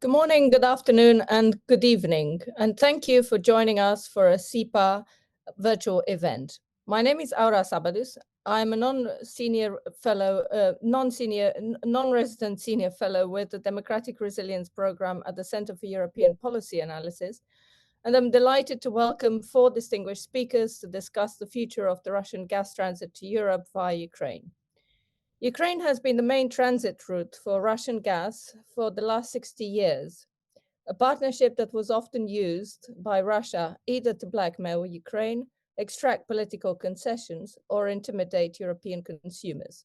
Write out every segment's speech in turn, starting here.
Good morning, good afternoon, and good evening. And thank you for joining us for a SIPA virtual event. My name is Aura Sabadus. I'm a non-resident senior fellow with the Democratic Resilience Program at the Center for European Policy Analysis. And I'm delighted to welcome 4 distinguished speakers to discuss the future of the Russian gas transit to Europe via Ukraine. Ukraine has been the main transit route for Russian gas for the last 60 years, a partnership that was often used by Russia either to blackmail Ukraine, extract political concessions, or intimidate European consumers.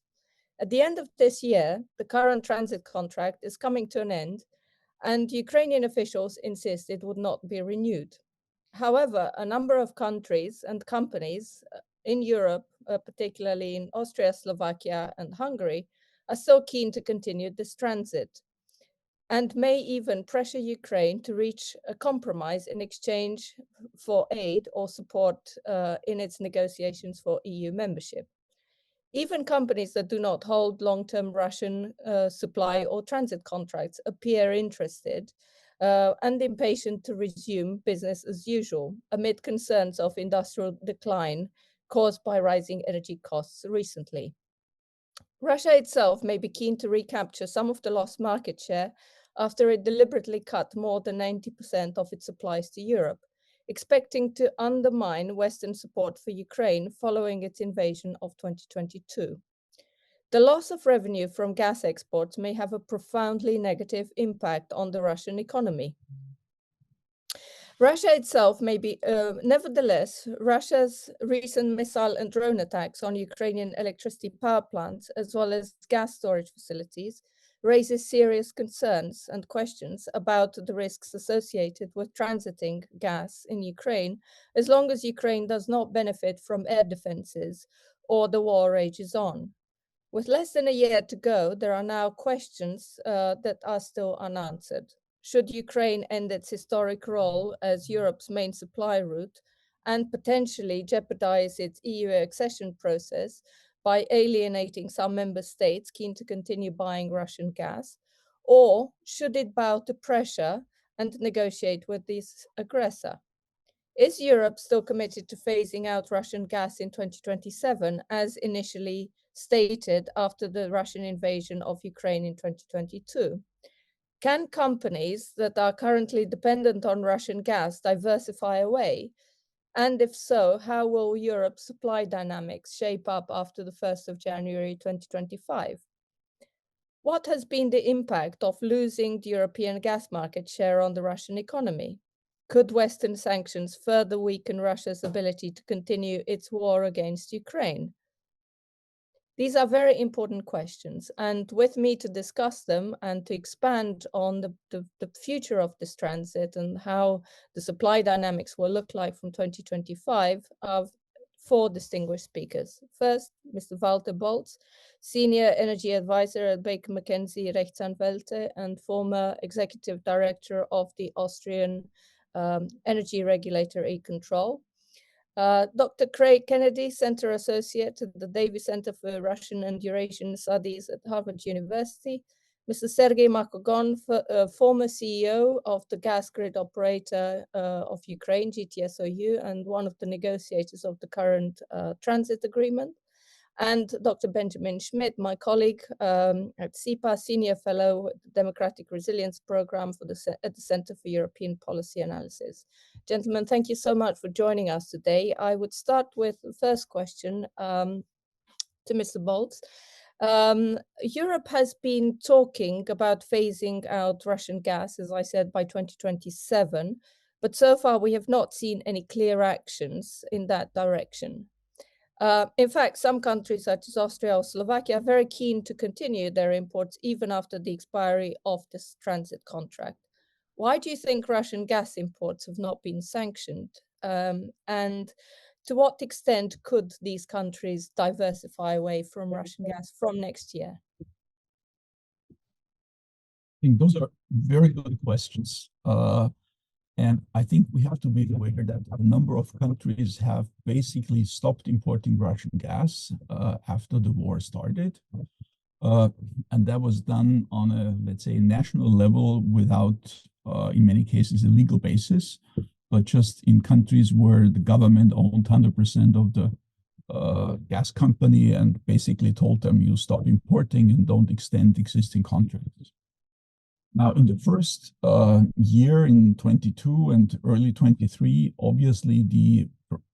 At the end of this year, the current transit contract is coming to an end, and Ukrainian officials insist it would not be renewed. However, a number of countries and companies in Europe, particularly in Austria, Slovakia, and Hungary, are still keen to continue this transit and may even pressure Ukraine to reach a compromise in exchange for aid or support in its negotiations for EU membership. Even companies that do not hold long-term Russian supply or transit contracts appear interested and impatient to resume business as usual amid concerns of industrial decline caused by rising energy costs recently. Russia itself may be keen to recapture some of the lost market share after it deliberately cut more than 90% of its supplies to Europe, expecting to undermine Western support for Ukraine following its invasion of 2022. The loss of revenue from gas exports may have a profoundly negative impact on the Russian economy. Russia itself may be, nevertheless, Russia's recent missile and drone attacks on Ukrainian electricity power plants, as well as gas storage facilities, raises serious concerns and questions about the risks associated with transiting gas in Ukraine, as long as Ukraine does not benefit from air defenses or the war rages on. With less than a year to go, there are now questions that are still unanswered. Should Ukraine end its historic role as Europe's main supply route and potentially jeopardize its EU accession process by alienating some member states keen to continue buying Russian gas? Or should it bow to pressure and negotiate with this aggressor? Is Europe still committed to phasing out Russian gas in 2027, as initially stated after the Russian invasion of Ukraine in 2022? Can companies that are currently dependent on Russian gas diversify away? And if so, how will Europe's supply dynamics shape up after the 1st of January 2025? What has been the impact of losing the European gas market share on the Russian economy? Could Western sanctions further weaken Russia's ability to continue its war against Ukraine? These are very important questions, and with me to discuss them and to expand on the future of this transit and how the supply dynamics will look like from 2025 are 4 distinguished speakers. First, Mr. Walter Bolz, Senior Energy Advisor at Baker McKenzie Rechtsanwälte and former Executive Director of the Austrian Energy Regulator E-Control. Dr. Craig Kennedy, Center Associate at the Davis Center for Russian and Eurasian Studies at Harvard University. Mr. Sergei Makogon, former CEO of the gas grid operator of Ukraine, GTSOU, and one of the negotiators of the current transit agreement. And Dr. Benjamin Schmidt, my colleague at SIPA, Senior Fellow at the Democratic Resilience Program at the Center for European Policy Analysis. Gentlemen, thank you so much for joining us today. I would start with the first question to Mr. Bolz. Europe has been talking about phasing out Russian gas, as I said, by 2027, but so far we have not seen any clear actions in that direction. In fact, some countries such as Austria or Slovakia are very keen to continue their imports even after the expiry of this transit contract. Why do you think Russian gas imports have not been sanctioned? And to what extent could these countries diversify away from Russian gas from next year? I think those are very good questions. And I think we have to be aware that a number of countries have basically stopped importing Russian gas after the war started. And that was done on a, let's say, national level without, in many cases, a legal basis, but just in countries where the government owned 100% of the gas company and basically told them you stop importing and don't extend existing contracts. Now, in the first year in 22 and early 23, obviously the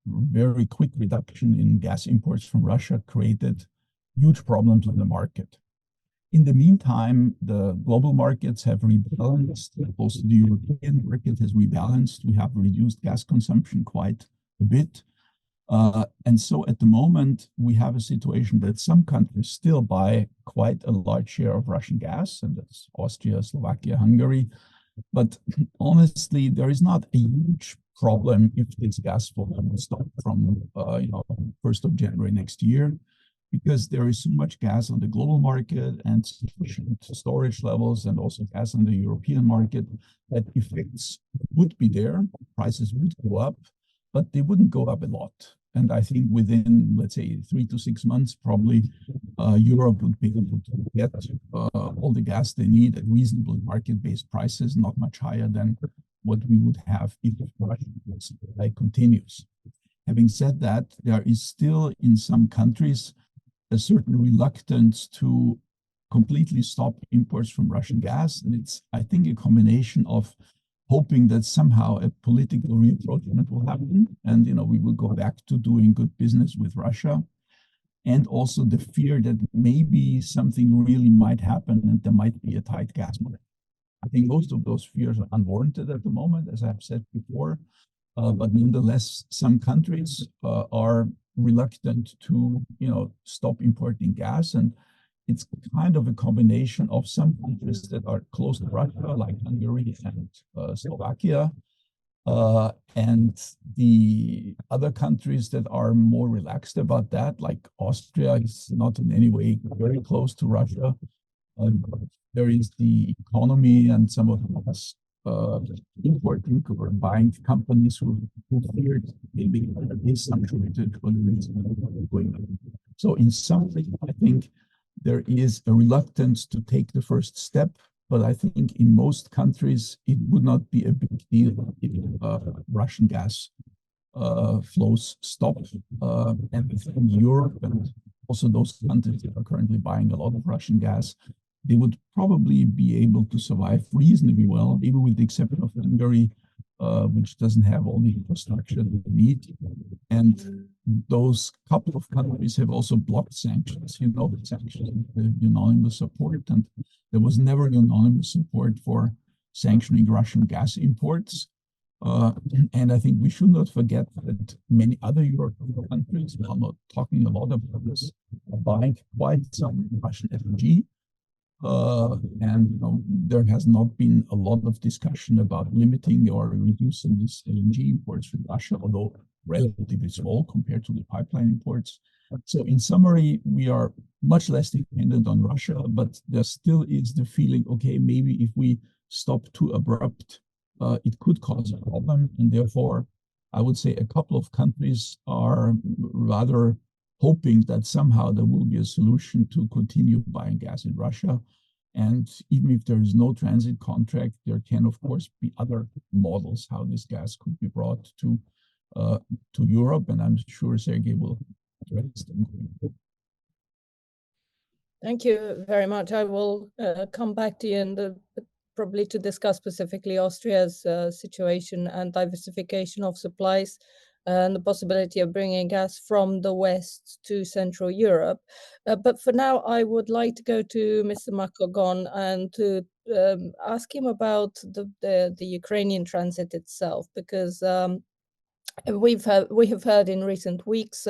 very quick reduction in gas imports from Russia created huge problems on the market. In the meantime, the global markets have rebalanced. Also, the European market has rebalanced. We have reduced gas consumption quite a bit. And so at the moment, we have a situation that some countries still buy quite a large share of Russian gas, and that's Austria, Slovakia, Hungary. But honestly, there is not a huge problem if this gas flow will stop from 1st of January next year, because there is so much gas on the global market and sufficient storage levels and also gas on the European market that effects would be there, prices would go up, but they wouldn't go up a lot. And I think within, let's say, 3 to 6 months, probably Europe would be able to get all the gas they need at reasonable market-based prices, not much higher than what we would have if Russian supply continues. Having said that, there is still in some countries a certain reluctance to completely stop imports from Russian gas. And it's, I think, a combination of hoping that somehow a political reapproachment will happen and we will go back to doing good business with Russia, and also the fear that maybe something really might happen and there might be a tight gas market. I think most of those fears are unwarranted at the moment, as I've said before, but nonetheless, some countries are reluctant to stop importing gas, and it's kind of a combination of some countries that are close to Russia, like Hungary and Slovakia, and the other countries that are more relaxed about that, like Austria is not in any way very close to Russia. There is the economy and some of the importing or buying companies who feared maybe there is some shortage for the reason going on. So in summary, I think there is a reluctance to take the first step, but I think in most countries it would not be a big deal if Russian gas flows stop. And in Europe and also those countries that are currently buying a lot of Russian gas, they would probably be able to survive reasonably well, even with the exception of Hungary, which doesn't have all the infrastructure that they need. And those couple of countries have also blocked sanctions, the sanctions, the unanimous support, and there was never unanimous support for sanctioning Russian gas imports. And I think we should not forget that many other European countries, while not talking a lot about this, are buying quite some Russian LNG. And there has not been a lot of discussion about limiting or reducing this LNG imports from Russia, although relatively small compared to the pipeline imports. So in summary, we are much less dependent on Russia, but there still is the feeling, okay, maybe if we stop too abrupt, it could cause a problem. And therefore, I would say a couple of countries are rather hoping that somehow there will be a solution to continue buying gas in Russia. And even if there is no transit contract, there can, of course, be other models how this gas could be brought to Europe. And I'm sure Sergei will address them. Thank you very much. I will come back to you and probably to discuss specifically Austria's situation and diversification of supplies and the possibility of bringing gas from the West to Central Europe. But for now, I would like to go to Mr. Makogon and to ask him about the Ukrainian transit itself, because we have heard in recent weeks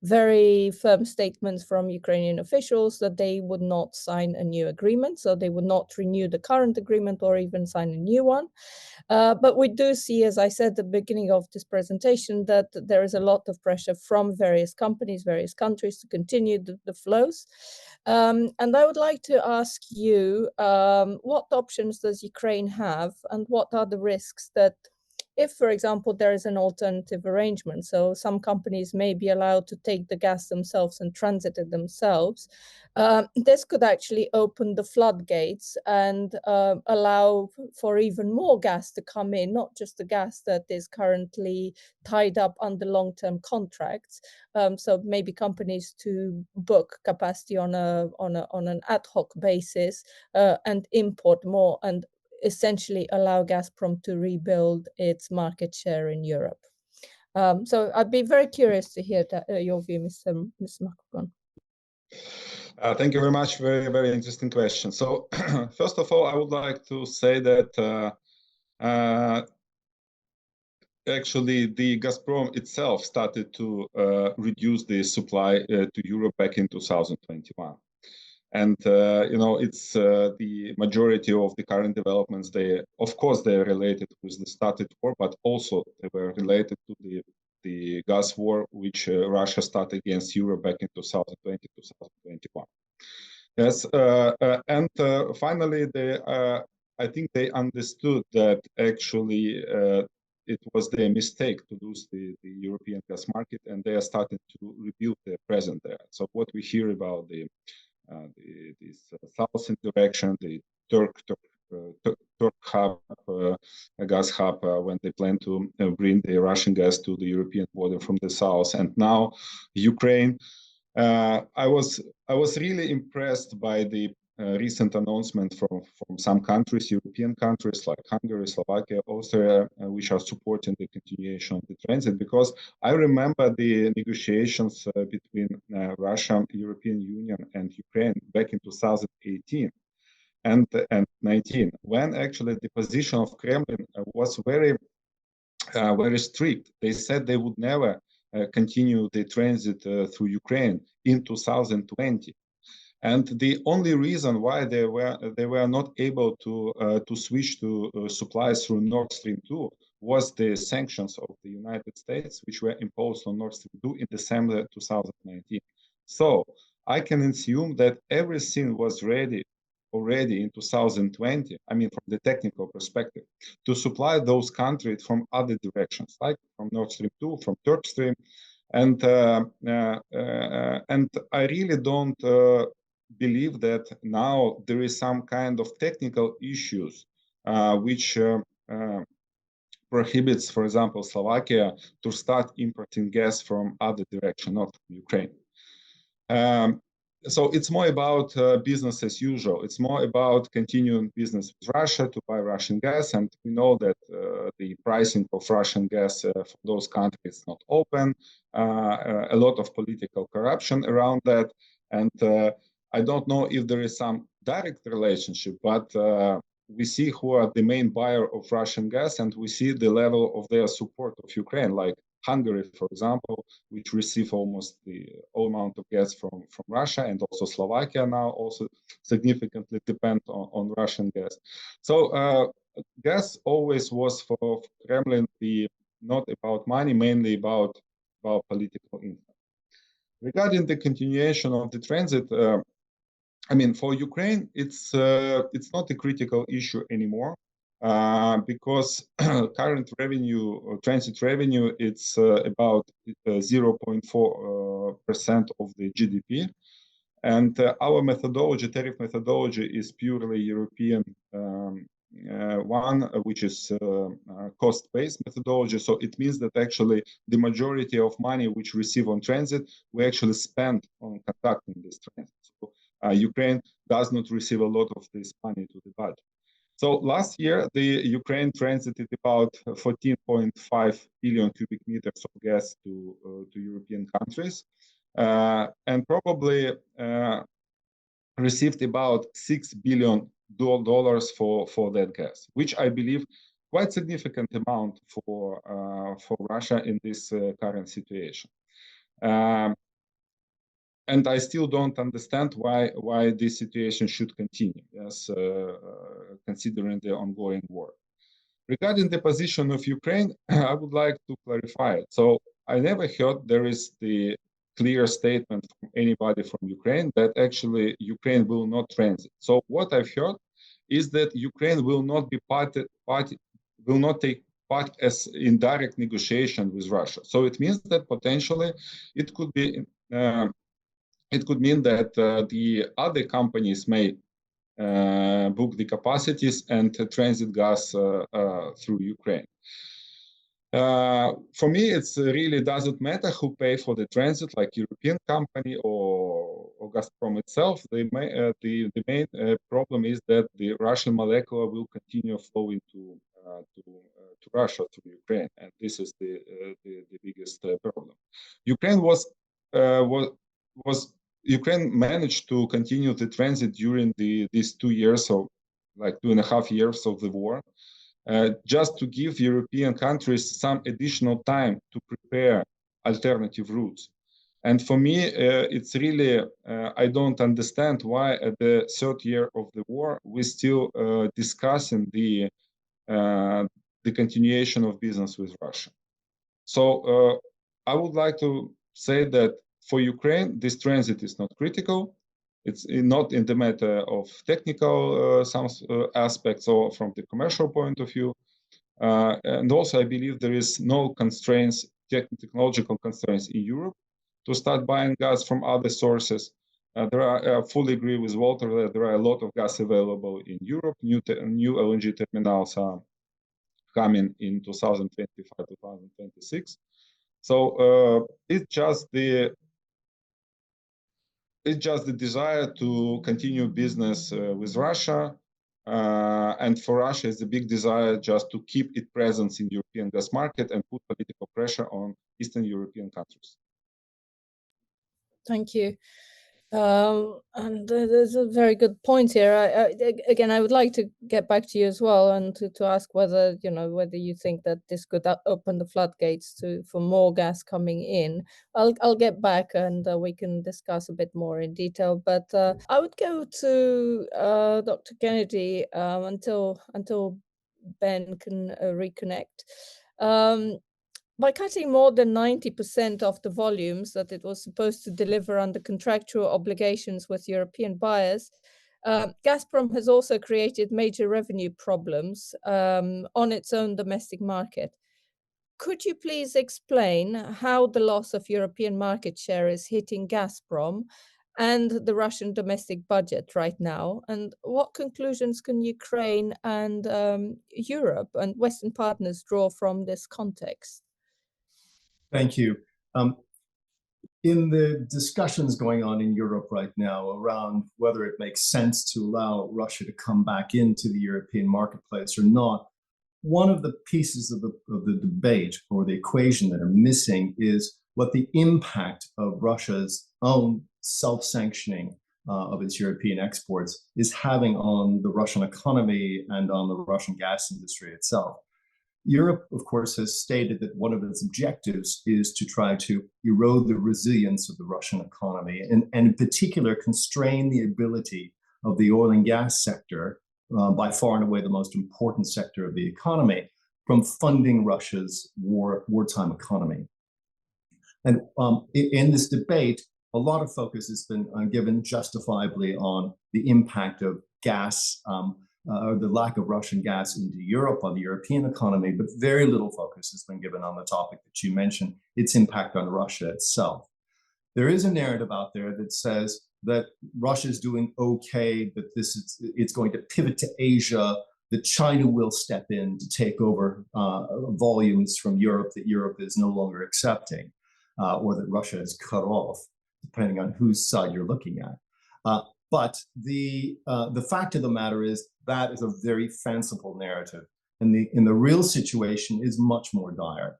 very firm statements from Ukrainian officials that they would not sign a new agreement, so they would not renew the current agreement or even sign a new one. But we do see, as I said at the beginning of this presentation, that there is a lot of pressure from various companies, various countries to continue the flows. And I would like to ask you, what options does Ukraine have and what are the risks that if, for example, there is an alternative arrangement. So some companies may be allowed to take the gas themselves and transit it themselves. This could actually open the floodgates and allow for even more gas to come in, not just the gas that is currently tied up under long-term contracts. So maybe companies to book capacity on an ad hoc basis and import more, and essentially allow Gazprom to rebuild its market share in Europe. So I'd be very curious to hear your view, Mr. Macron. Thank you very much. Very, very interesting question. So first of all, I would like to say that actually the Gazprom itself started to reduce the supply to Europe back in 2021. And, it's the majority of the current developments, of course, they're related with the started war, but also they were related to the gas war, which Russia started against Europe back in 2020, 2021. Yes, and finally, I think they understood that actually it was their mistake to lose the European gas market, and they are starting to rebuild their presence there. So what we hear about this south interaction, the Turk hub, gas hub, when they plan to bring the Russian gas to the European border from the south, and now Ukraine. I was really impressed by the recent announcement from some countries, European countries like Hungary, Slovakia, Austria, which are supporting the continuation of the transit, because I remember the negotiations between Russia, European Union, and Ukraine back in 2018 and 19, when actually the position of Kremlin was very strict. They said they would never continue the transit through Ukraine in 2020. And the only reason why they were not able to switch to supplies through Nord Stream 2 was the sanctions of the United States, which were imposed on Nord Stream 2 in December 2019. So I can assume that everything was ready already in 2020, I mean, from the technical perspective, to supply those countries from other directions, like from Nord Stream 2, from Turk Stream. And I really don't believe that now there is some kind of technical issues which prohibits, for example, Slovakia to start importing gas from other direction, not from Ukraine. So it's more about business as usual. It's more about continuing business with Russia to buy Russian gas. And we know that the pricing of Russian gas for those countries is not open. A lot of political corruption around that. And I don't know if there is some direct relationship, but we see who are the main buyer of Russian gas, and we see the level of their support of Ukraine, like Hungary, for example, which receive almost the whole amount of gas from Russia, and also Slovakia now also significantly depend on Russian gas. So gas always was for Kremlin not about money, mainly about political influence. Regarding the continuation of the transit, I mean, for Ukraine, it's not a critical issue anymore. Because current revenue, transit revenue, it's about 0.4% of the GDP. And our methodology, tariff methodology, is purely European one, which is cost-based methodology. So it means that actually the majority of money which we receive on transit, we actually spend on conducting this transit. So Ukraine does not receive a lot of this money to the budget. So last year, the Ukraine transited about 14.5 billion cubic meters of gas to European countries, and probably received about $6 billion for that gas, which I believe quite significant amount for Russia in this current situation. And I still don't understand why this situation should continue, yes, considering the ongoing war. Regarding the position of Ukraine, I would like to clarify it. So I never heard there is the clear statement from anybody from Ukraine that actually Ukraine will not transit. So what I've heard is that Ukraine will not be will not take but as indirect negotiation with Russia. So it means that potentially it could be it could mean that the other companies may book the capacities and transit gas through Ukraine. For me, it's really doesn't matter who pay for the transit, like European company or Gazprom itself. The main problem is that the Russian molecule will continue flowing to Russia through Ukraine, and this is the biggest problem. Ukraine managed to continue the transit during these 2 years, or like 2.5 years of the war. Just to give European countries some additional time to prepare alternative routes. And for me, it's really, I don't understand why at the third year of the war, we're still discussing the continuation of business with Russia. So I would like to say that for Ukraine, this transit is not critical. It's not in the matter of technical some aspects or from the commercial point of view. And also, I believe there is no constraints, technological constraints in Europe to start buying gas from other sources. I fully agree with Walter that there are a lot of gas available in Europe. New LNG terminals are coming in 2025, 2026. So it's just the desire to continue business with Russia. And for Russia, it's a big desire just to keep its presence in the European gas market and put political pressure on Eastern European countries. Thank you. And there's a very good point here. Again, I would like to get back to you as well, and to ask whether you think that this could open the floodgates for more gas coming in. I'll get back and we can discuss a bit more in detail. But I would go to Dr. Kennedy until Ben can reconnect. By cutting more than 90% of the volumes that it was supposed to deliver under contractual obligations with European buyers, Gazprom has also created major revenue problems on its own domestic market. Could you please explain how the loss of European market share is hitting Gazprom and the Russian domestic budget right now? And what conclusions can Ukraine and Europe and Western partners draw from this context? Thank you. In the discussions going on in Europe right now around whether it makes sense to allow Russia to come back into the European marketplace or not, one of the pieces of the debate or the equation that are missing is what the impact of Russia's own self-sanctioning of its European exports is having on the Russian economy and on the Russian gas industry itself. Europe, of course, has stated that one of its objectives is to try to erode the resilience of the Russian economy and in particular constrain the ability of the oil and gas sector, by far and away the most important sector of the economy, from funding Russia's wartime economy. And in this debate, a lot of focus has been given justifiably on the impact of gas or the lack of Russian gas into Europe on the European economy, but very little focus has been given on the topic that you mentioned, its impact on Russia itself. There is a narrative out there that says that Russia is doing okay, that it's going to pivot to Asia, that China will step in to take over volumes from Europe that Europe is no longer accepting, or that Russia is cut off, depending on whose side you're looking at. But the fact of the matter is that is a very fanciful narrative, and the real situation is much more dire.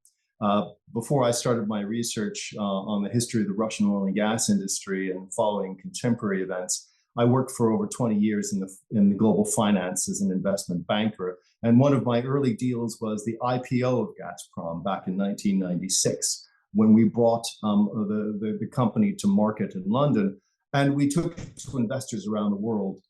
Before I started my research on the history of the Russian oil and gas industry and following contemporary events, I worked for over 20 years in the global finance as an investment banker. And one of my early deals was the IPO of Gazprom back in 1996, when we brought the company to market in London. And we took it to investors around the world.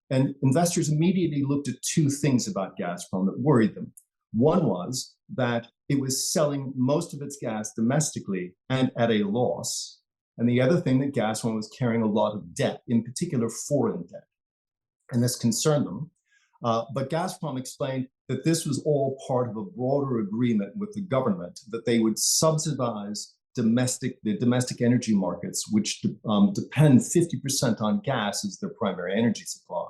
And investors immediately looked at two things about Gazprom that worried them. One was that it was selling most of its gas domestically and at a loss. And the other thing, that Gazprom was carrying a lot of debt, in particular foreign debt. And this concerned them. But Gazprom explained that this was all part of a broader agreement with the government that they would subsidize the domestic energy markets, which depend 50% on gas as their primary energy supply,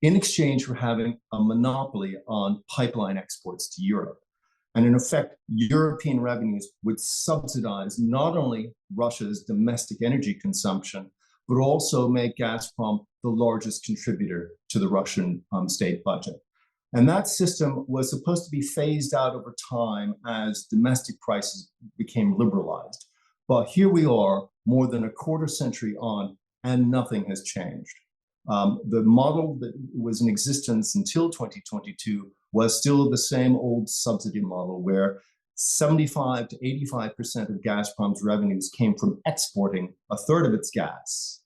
in exchange for having a monopoly on pipeline exports to Europe. And in effect, European revenues would subsidize not only Russia's domestic energy consumption, but also make Gazprom the largest contributor to the Russian state budget. And that system was supposed to be phased out over time as domestic prices became liberalized. But here we are, more than a quarter century on, and nothing has changed. The model that was in existence until 2022 was still the same old subsidy model where 75 to 85% of Gazprom's revenues came from exporting a third of its gas,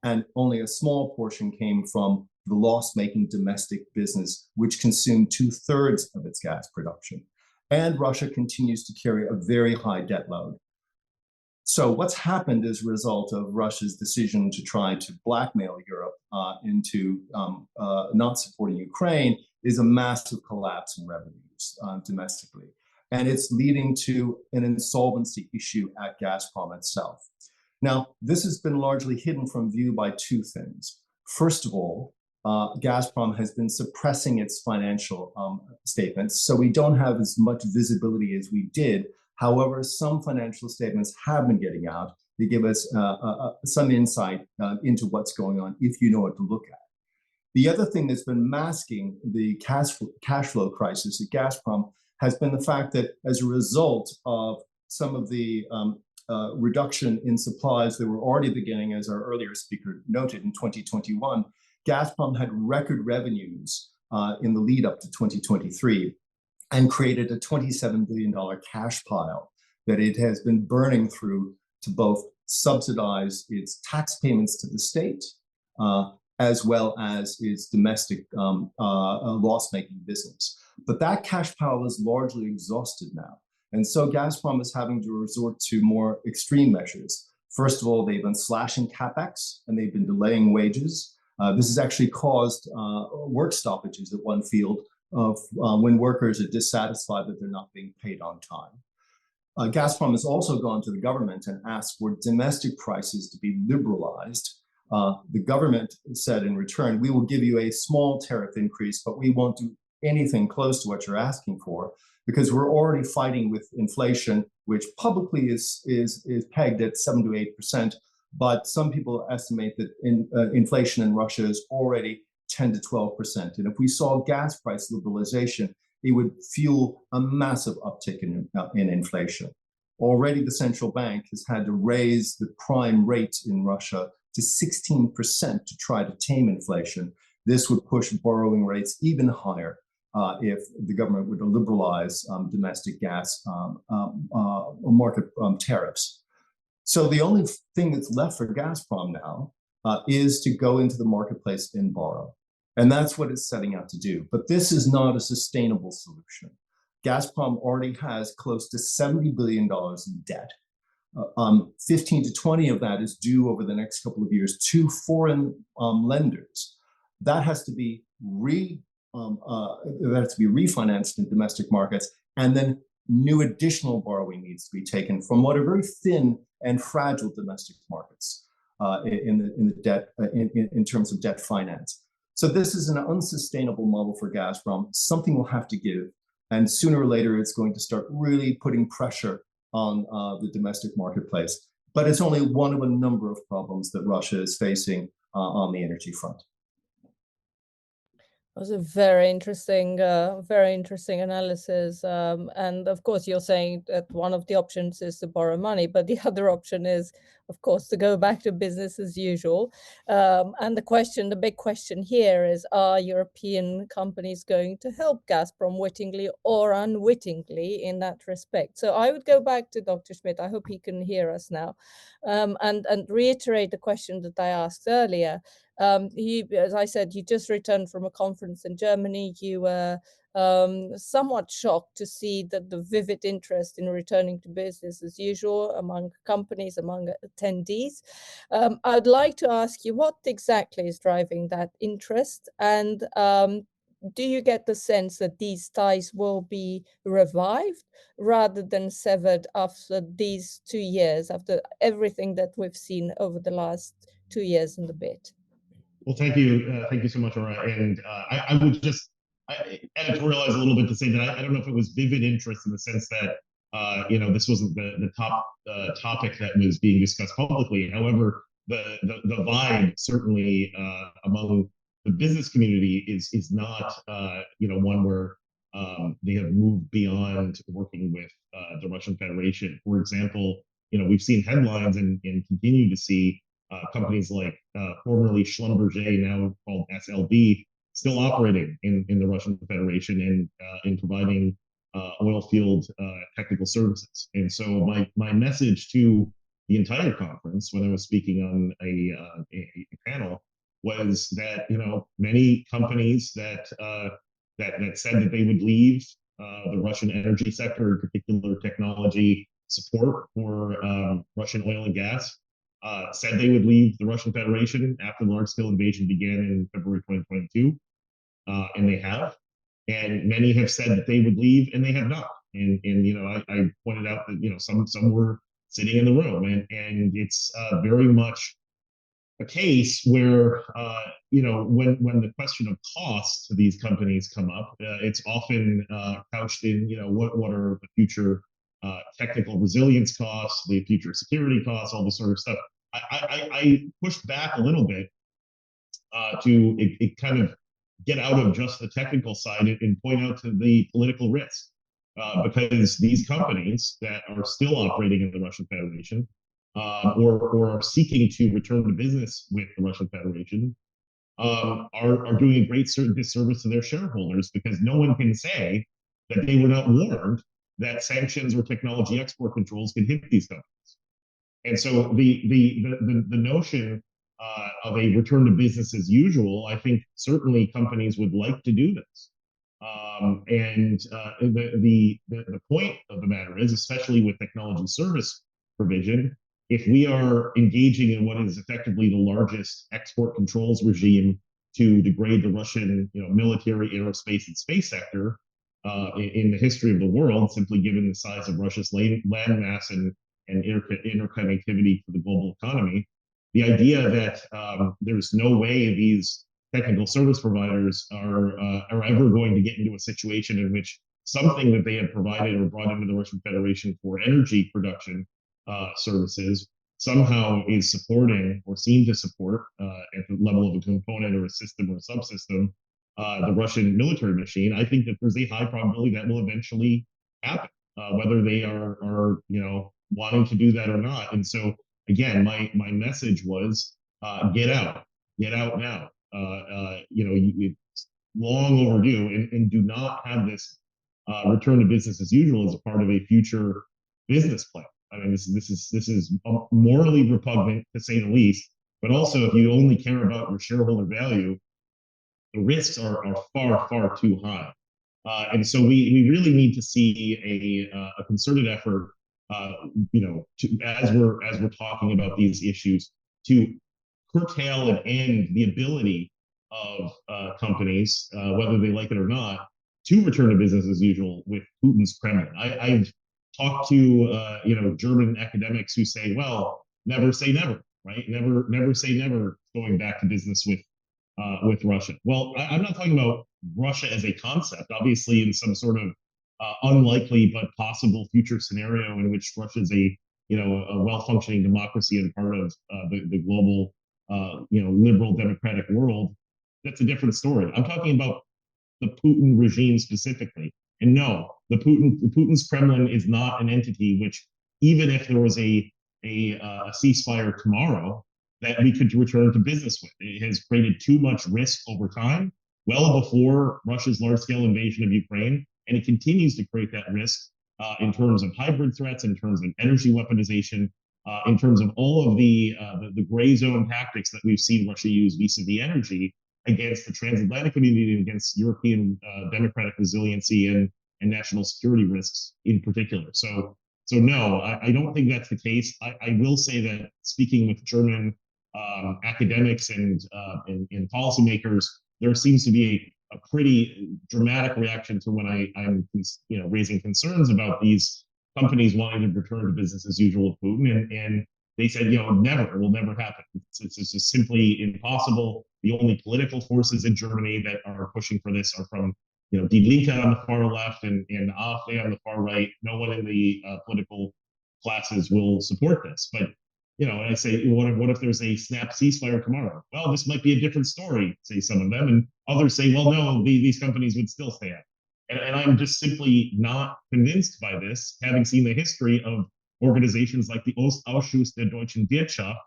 and only a small portion came from the loss-making domestic business, which consumed 2/3 of its gas production. And Russia continues to carry a very high debt load. So what's happened as a result of Russia's decision to try to blackmail Europe into not supporting Ukraine is a massive collapse in revenues domestically. And it's leading to an insolvency issue at Gazprom itself. Now, this has been largely hidden from view by two things. First of all, Gazprom has been suppressing its financial statements, so we don't have as much visibility as we did. However, some financial statements have been getting out. They give us some insight into what's going on if you know what to look at. The other thing that's been masking the cash flow crisis at Gazprom has been the fact that as a result of some of the reduction in supplies that were already beginning, as our earlier speaker noted, in 2021, Gazprom had record revenues in the lead up to 2023 and created a $27 billion cash pile that it has been burning through to both subsidize its tax payments to the state, as well as its domestic loss-making business. But that cash pile is largely exhausted now. And so Gazprom is having to resort to more extreme measures. First of all, they've been slashing capex and they've been delaying wages. This has actually caused work stoppages at one field of when workers are dissatisfied that they're not being paid on time. Gazprom has also gone to the government and asked for domestic prices to be liberalized. The government said in return, we will give you a small tariff increase, but we won't do anything close to what you're asking for, because we're already fighting with inflation, which publicly is pegged at 7 to 8%. But some people estimate that inflation in Russia is already 10 to 12%. And if we saw gas price liberalization, it would fuel a massive uptick in inflation. Already the central bank has had to raise the prime rate in Russia to 16% to try to tame inflation. This would push borrowing rates even higher if the government were to liberalize domestic gas market tariffs. So the only thing that's left for Gazprom now is to go into the marketplace and borrow. And that's what it's setting out to do. But this is not a sustainable solution. Gazprom already has close to $70 billion in debt. 15 to 20 of that is due over the next couple of years to foreign lenders. That has to be refinanced in domestic markets, and then new additional borrowing needs to be taken from what are very thin and fragile domestic markets in terms of debt finance. So this is an unsustainable model for Gazprom. Something will have to give, and sooner or later it's going to start really putting pressure on the domestic marketplace. But it's only one of a number of problems that Russia is facing on the energy front. That was a very interesting analysis. And of course, you're saying that one of the options is to borrow money, but the other option is, of course, to go back to business as usual. And the big question here is, are European companies going to help Gazprom wittingly or unwittingly in that respect? So I would go back to Dr. Schmidt. I hope he can hear us now, and reiterate the question that I asked earlier. As I said, you just returned from a conference in Germany. You were somewhat shocked to see that the vivid interest in returning to business as usual among companies, among attendees. I'd like to ask you what exactly is driving that interest, and do you get the sense that these ties will be revived rather than severed after these 2 years, after everything that we've seen over the last 2 years and a bit? Well, thank you so much, Aura. And I would just editorialize a little bit to say that I don't know if it was vivid interest in the sense that this wasn't the top topic that was being discussed publicly. However, the vibe certainly among the business community is not one where they have moved beyond working with the Russian Federation. For example, we've seen headlines and continue to see companies like formerly Schlumberger, now called SLB, still operating in the Russian Federation and in providing oil field technical services. And so my message to the entire conference, when I was speaking on a panel, was that many companies that said that they would leave the Russian energy sector, in particular technology support for Russian oil and gas, said they would leave the Russian Federation after the large-scale invasion began in February 2022, and they have. And many have said that they would leave, and they have not. And I pointed out that some were sitting in the room, and it's very much a case where when the question of cost to these companies come up, it's often couched in what are the future technical resilience costs, the future security costs, all this sort of stuff. I pushed back a little bit to kind of get out of just the technical side and point out to the political risk, because these companies that are still operating in the Russian Federation or are seeking to return to business with the Russian Federation are doing a great disservice to their shareholders, because no one can say that they were not warned that sanctions or technology export controls can hit these companies. And so the notion of a return to business as usual, I think certainly companies would like to do this. And the point of the matter is, especially with technology service provision, if we are engaging in what is effectively the largest export controls regime to degrade the Russian military, aerospace, and space sector in the history of the world, simply given the size of Russia's land mass and interconnectivity for the global economy, the idea that there's no way these technical service providers are ever going to get into a situation in which something that they have provided or brought into the Russian Federation for energy production services somehow is supporting or seem to support at the level of a component or a system or a subsystem the Russian military machine. I think that there's a high probability that will eventually happen, whether they are wanting to do that or not. And so again, my message was get out now. It's long overdue, and do not have this return to business as usual as a part of a future business plan. I mean, this is morally repugnant, to say the least. But also, if you only care about your shareholder value, the risks are far too high. And so we really need to see a concerted effort, as we're talking about these issues, to curtail and end the ability of companies, whether they like it or not, to return to business as usual with Putin's Kremlin. I've talked to German academics who say, well, never say never, right? Never say never going back to business with Russia. Well, I'm not talking about Russia as a concept. Obviously, in some sort of unlikely but possible future scenario in which Russia is a well-functioning democracy and part of the global liberal democratic world, that's a different story. I'm talking about the Putin regime specifically. And no, Putin's Kremlin is not an entity which, even if there was a ceasefire tomorrow, that we could return to business with. It has created too much risk over time, well before Russia's large-scale invasion of Ukraine, and it continues to create that risk in terms of hybrid threats, in terms of energy weaponization, in terms of all of the gray zone tactics that we've seen Russia use vis-a-vis energy against the transatlantic community and against European democratic resiliency and national security risks in particular. So no, I don't think that's the case. I will say that speaking with German academics and policymakers, there seems to be a pretty dramatic reaction to when I'm raising concerns about these companies wanting to return to business as usual with Putin, and they said, never, it will never happen. It's just simply impossible. The only political forces in Germany that are pushing for this are from Die Linke on the far left and AfD on the far right. No one in the political classes will support this. But and I say, what if there's a snap ceasefire tomorrow? Well, this might be a different story, say some of them, and others say, well, no, these companies would still stay out. And I'm just simply not convinced by this, having seen the history of organizations like the Ausschuss der deutschen Wirtschaft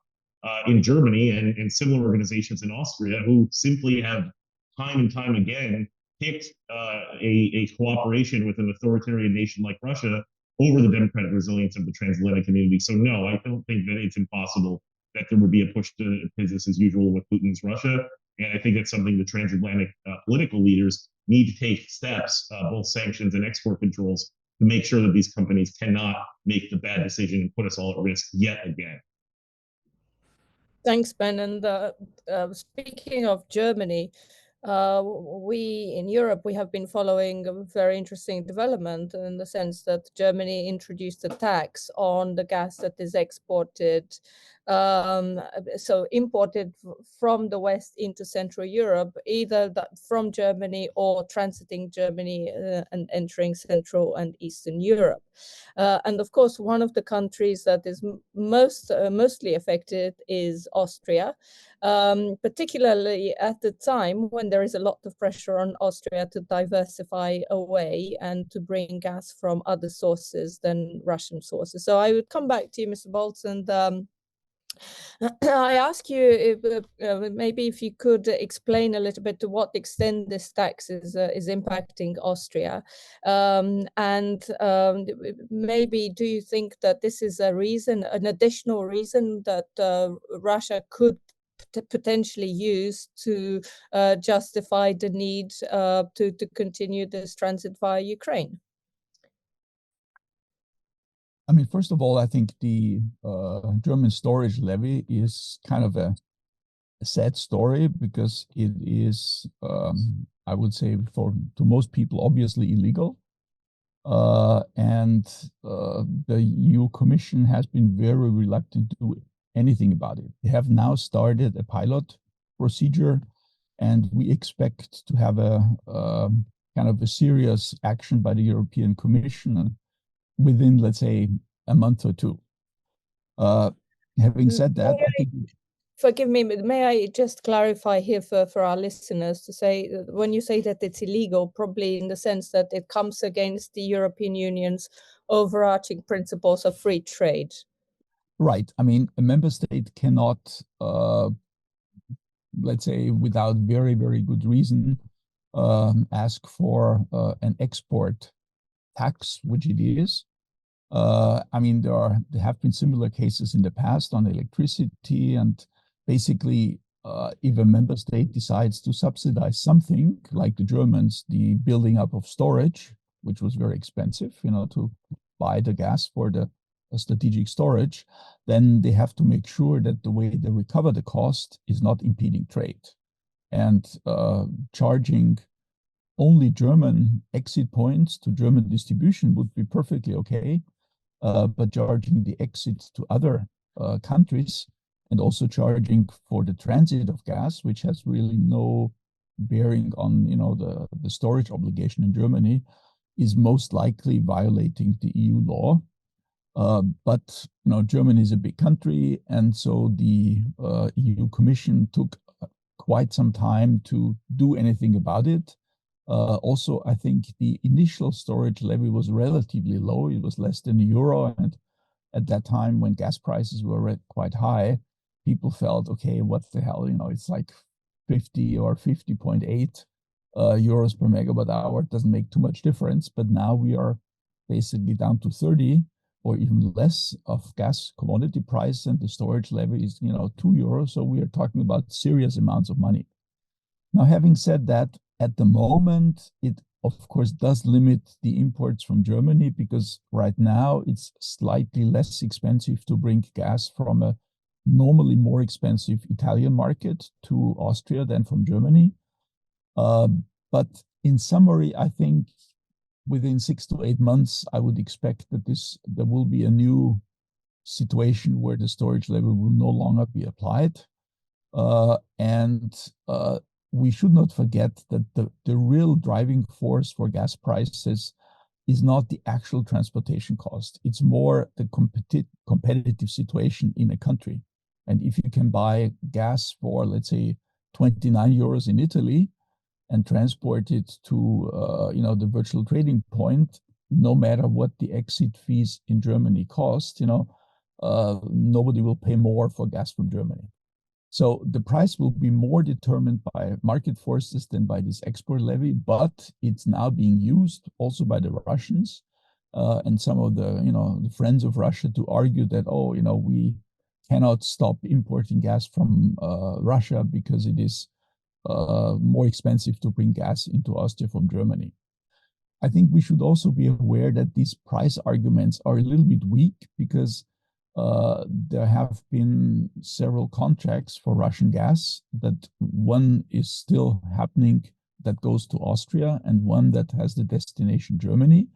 in Germany and similar organizations in Austria, who simply have time and time again picked a cooperation with an authoritarian nation like Russia over the democratic resilience of the transatlantic community. So no, I don't think that it's impossible that there would be a push to business as usual with Putin's Russia. And I think that's something the transatlantic political leaders need to take steps, both sanctions and export controls, to make sure that these companies cannot make the bad decision and put us all at risk yet again. Thanks, Ben. And speaking of Germany, we in Europe, we have been following a very interesting development in the sense that Germany introduced a tax on the gas that is exported, so imported from the West into Central Europe, either from Germany or transiting Germany and entering Central and Eastern Europe. And of course, one of the countries that is mostly affected is Austria. Particularly at the time when there is a lot of pressure on Austria to diversify away and to bring gas from other sources than Russian sources. So I would come back to you, Mr. Boltz, and I ask you if maybe if you could explain a little bit to what extent this tax is impacting Austria, and maybe do you think that this is a reason, an additional reason that Russia could potentially use to justify the need to continue this transit via Ukraine? I mean, first of all, I think the German storage levy is kind of a sad story because it is, I would say, to most people, obviously illegal. And the EU Commission has been very reluctant to do anything about it. They have now started a pilot procedure, and we expect to have a kind of a serious action by the European Commission within, let's say, a month or two. Having said that, I think... Forgive me, may I just clarify here for our listeners to say, when you say that it's illegal, probably in the sense that it comes against the European Union's overarching principles of free trade. Right. I mean, a member state cannot, let's say, without very, very good reason, ask for an export tax, which it is. I mean, there have been similar cases in the past on electricity, and basically, if a member state decides to subsidize something, like the Germans, the building up of storage, which was very expensive, to buy the gas for the strategic storage, then they have to make sure that the way they recover the cost is not impeding trade. And charging only German exit points to German distribution would be perfectly okay, but charging the exit to other countries and also charging for the transit of gas, which has really no bearing on the storage obligation in Germany, is most likely violating the EU law. But Germany is a big country, and so the EU Commission took quite some time to do anything about it. Also, I think the initial storage levy was relatively low. It was less than €1, and at that time, when gas prices were quite high, people felt, okay, what the hell? It's like 50 or 50.8 euros per megawatt hour. It doesn't make too much difference. But now we are basically down to 30 or even less of gas commodity price, and the storage levy is €2. So we are talking about serious amounts of money. Now, having said that, at the moment, it of course does limit the imports from Germany, because right now it's slightly less expensive to bring gas from a normally more expensive Italian market to Austria than from Germany. But in summary, I think within 6 to 8 months, I would expect that there will be a new situation where the storage level will no longer be applied. And we should not forget that the real driving force for gas prices is not the actual transportation cost. It's more the competitive situation in a country. And if you can buy gas for, let's say, 29 euros in Italy and transport it to the virtual trading point, no matter what the exit fees in Germany cost, nobody will pay more for gas from Germany. So the price will be more determined by market forces than by this export levy, but it's now being used also by the Russians and some of the friends of Russia to argue that, we cannot stop importing gas from Russia because it is more expensive to bring gas into Austria from Germany. I think we should also be aware that these price arguments are a little bit weak, because there have been several contracts for Russian gas, that one is still happening that goes to Austria, and one that has the destination Germany.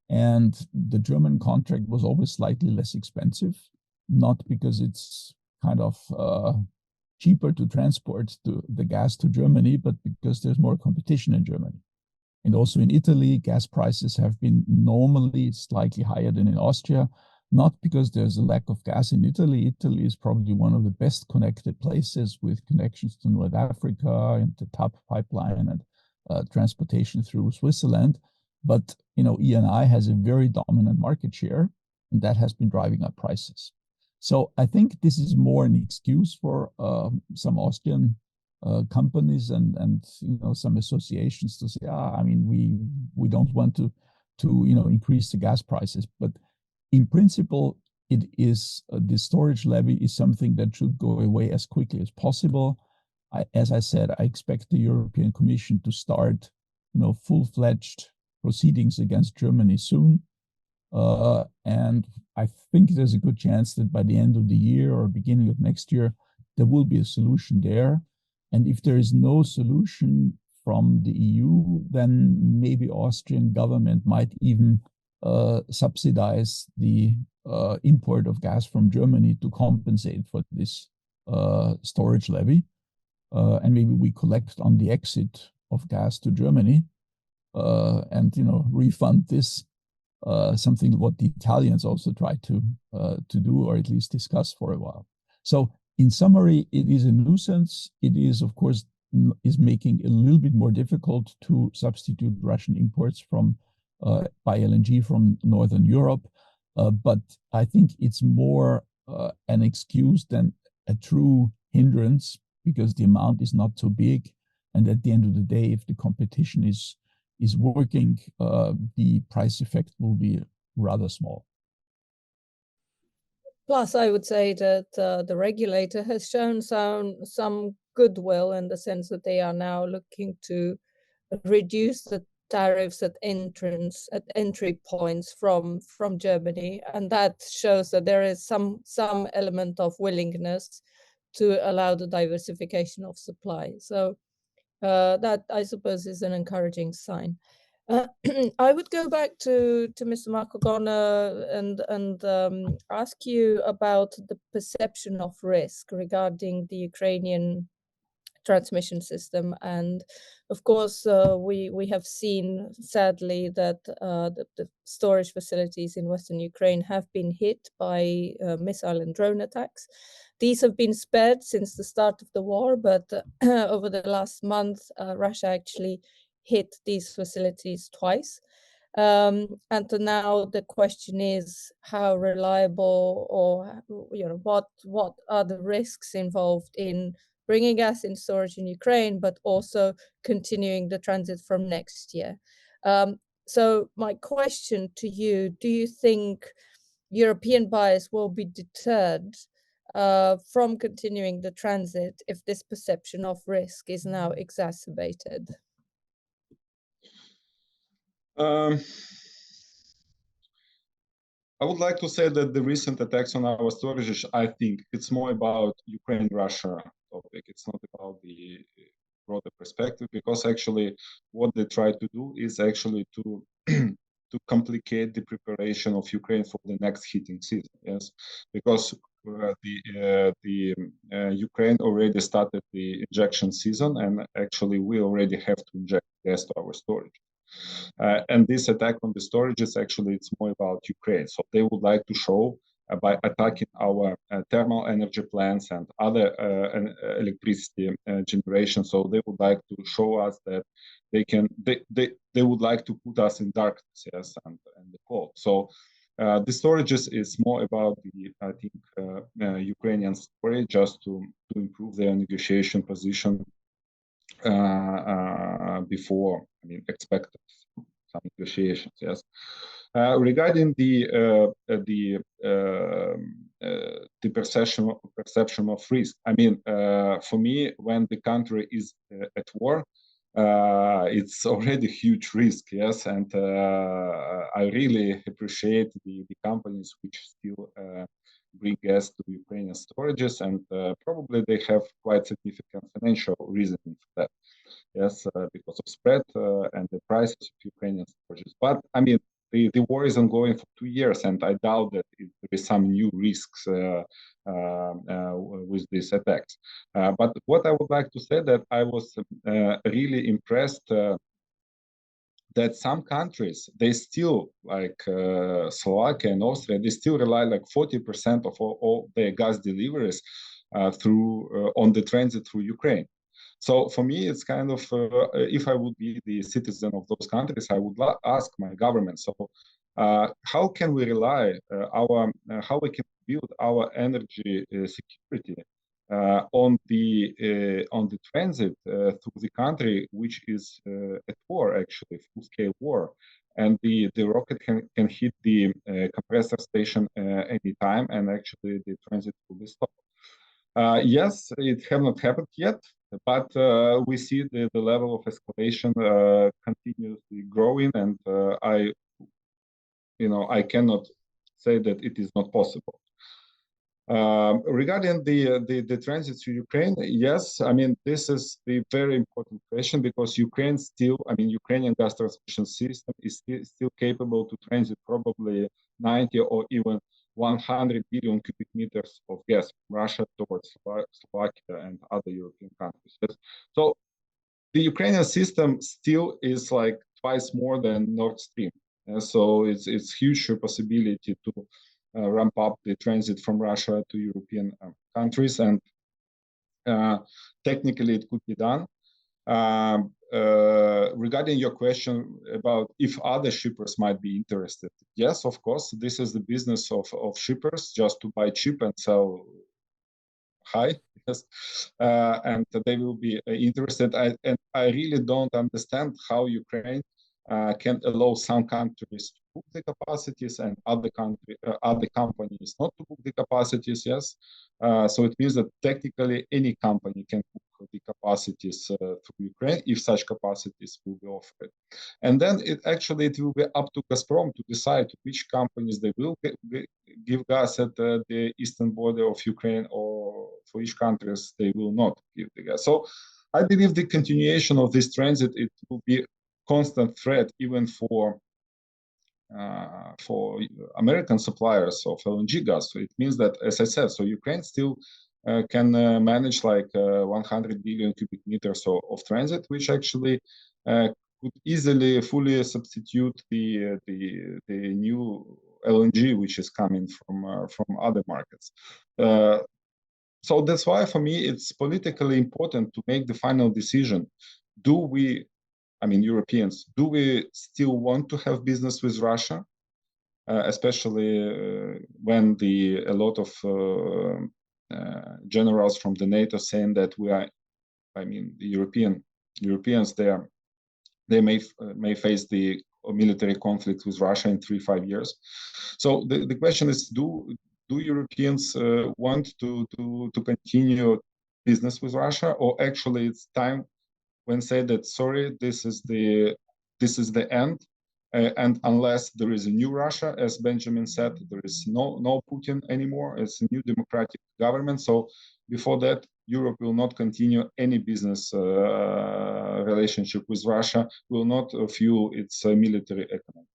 And the German contract was always slightly less expensive, not because it's kind of cheaper to transport the gas to Germany, but because there's more competition in Germany. And also in Italy, gas prices have been normally slightly higher than in Austria, not because there's a lack of gas in Italy. Italy is probably one of the best connected places, with connections to North Africa and the TAP pipeline and transportation through Switzerland. But Eni has a very dominant market share, and that has been driving up prices. So I think this is more an excuse for some Austrian companies and some associations to say, we don't want to increase the gas prices. But in principle, it is the storage levy is something that should go away as quickly as possible. As I said, I expect the European Commission to start, full-fledged proceedings against Germany soon. And I think there's a good chance that by the end of the year or beginning of next year, there will be a solution there. And if there is no solution from the EU, then maybe Austrian government might even subsidize the import of gas from Germany to compensate for this storage levy. And maybe we collect on the exit of gas to Germany and refund this, something what the Italians also try to do, or at least discuss for a while. So in summary, it is a nuisance. It is, of course, is making it a little bit more difficult to substitute Russian imports by LNG from Northern Europe. But I think it's more an excuse than a true hindrance, because the amount is not so big. And at the end of the day, if the competition is working, the price effect will be rather small. Plus, I would say that the regulator has shown some goodwill, in the sense that they are now looking to reduce the tariffs at entry points from Germany, and that shows that there is some element of willingness to allow the diversification of supply. So that, I suppose, is an encouraging sign. I would go back to Mr. Marco-Gonner and ask you about the perception of risk regarding the Ukrainian transmission system. And of course, we have seen, sadly, that the storage facilities in Western Ukraine have been hit by missile and drone attacks. These have been spared since the start of the war, but over the last month, Russia actually hit these facilities twice. And now the question is how reliable, or what are the risks involved in bringing gas in storage in Ukraine, but also continuing the transit from next year. So my question to you, do you think European buyers will be deterred from continuing the transit if this perception of risk is now exacerbated? I would like to say that the recent attacks on our storage, I think it's more about Ukraine-Russia topic. It's not about the broader perspective, because actually what they try to do is actually to to complicate the preparation of Ukraine for the next heating season. Yes, because Ukraine already started the injection season, and actually we already have to inject gas to our storage. And this attack on the storages, actually, it's more about Ukraine. So they would like to show by attacking our thermal energy plants and other electricity generation. So they would like to show us that they would like to put us in darkness, yes, and the cold. So the storages is more about the, I think, Ukrainian story, just to improve their negotiation position before, I mean, expect some negotiations. Yes. Regarding the perception of risk, I mean, for me, when the country is at war, it's already huge risk. Yes, and I really appreciate the companies which still bring gas to Ukrainian storages, and probably they have quite significant financial reasoning for that. Yes, because of spread and the prices of Ukrainian storages. But I mean, the war is ongoing for 2 years, and I doubt that there is some new risks with these attacks. But what I would like to say that I was really impressed that some countries, they still, like Slovakia and Austria, they still rely like 40% of all their gas deliveries on the transit through Ukraine. So for me, it's kind of, if I would be the citizen of those countries, I would ask my government, so how can we rely how we can build our energy security on the transit through the country which is at war, actually, full-scale war, and the rocket can hit the compressor station anytime, and actually the transit will be stopped. Yes, it has not happened yet, but we see the level of escalation continuously growing, and I cannot say that it is not possible. Regarding the transit to Ukraine, yes, I mean, this is the very important question, because Ukrainian gas transmission system is still capable to transit probably 90 or even 100 billion cubic meters of gas from Russia towards Slovakia and other European countries. So the Ukrainian system still is like twice more than Nord Stream. So it's huge possibility to ramp up the transit from Russia to European countries, and technically it could be done. Regarding your question about if other shippers might be interested, yes, of course, this is the business of shippers, just to buy cheap and sell high. Yes, and they will be interested. And I really don't understand how Ukraine can allow some countries to book the capacities and other companies not to book the capacities. Yes, so it means that technically any company can book the capacities through Ukraine if such capacities will be offered, and then it will be up to Gazprom to decide which companies they will give gas at the eastern border of Ukraine, or for each countries they will not give the gas. So I believe the continuation of this transit, it will be constant threat even for American suppliers of LNG gas. So it means that, as I said, so Ukraine still can manage like 100 billion cubic meters of transit, which actually could easily fully substitute the new LNG which is coming from other markets. So that's why for me it's politically important to make the final decision. Do we, Europeans, do we still want to have business with Russia, especially when a lot of generals from the NATO saying that we are, the Europeans, they may face the military conflict with Russia in 3-5 years. So the question is, do do Europeans want to continue business with Russia, or actually it's time when say that sorry, this is the end, and unless there is a new Russia, as Benjamin said, there is no Putin anymore. It's a new democratic government. So before that, Europe will not continue any business relationship with Russia, will not fuel its military economy.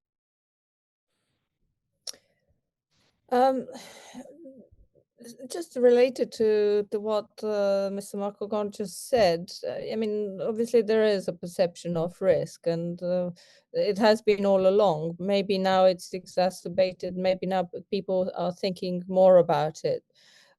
Just related to what Mr. Markogan just said, I mean, obviously there is a perception of risk, and it has been all along. Maybe now it's exacerbated. Maybe now people are thinking more about it.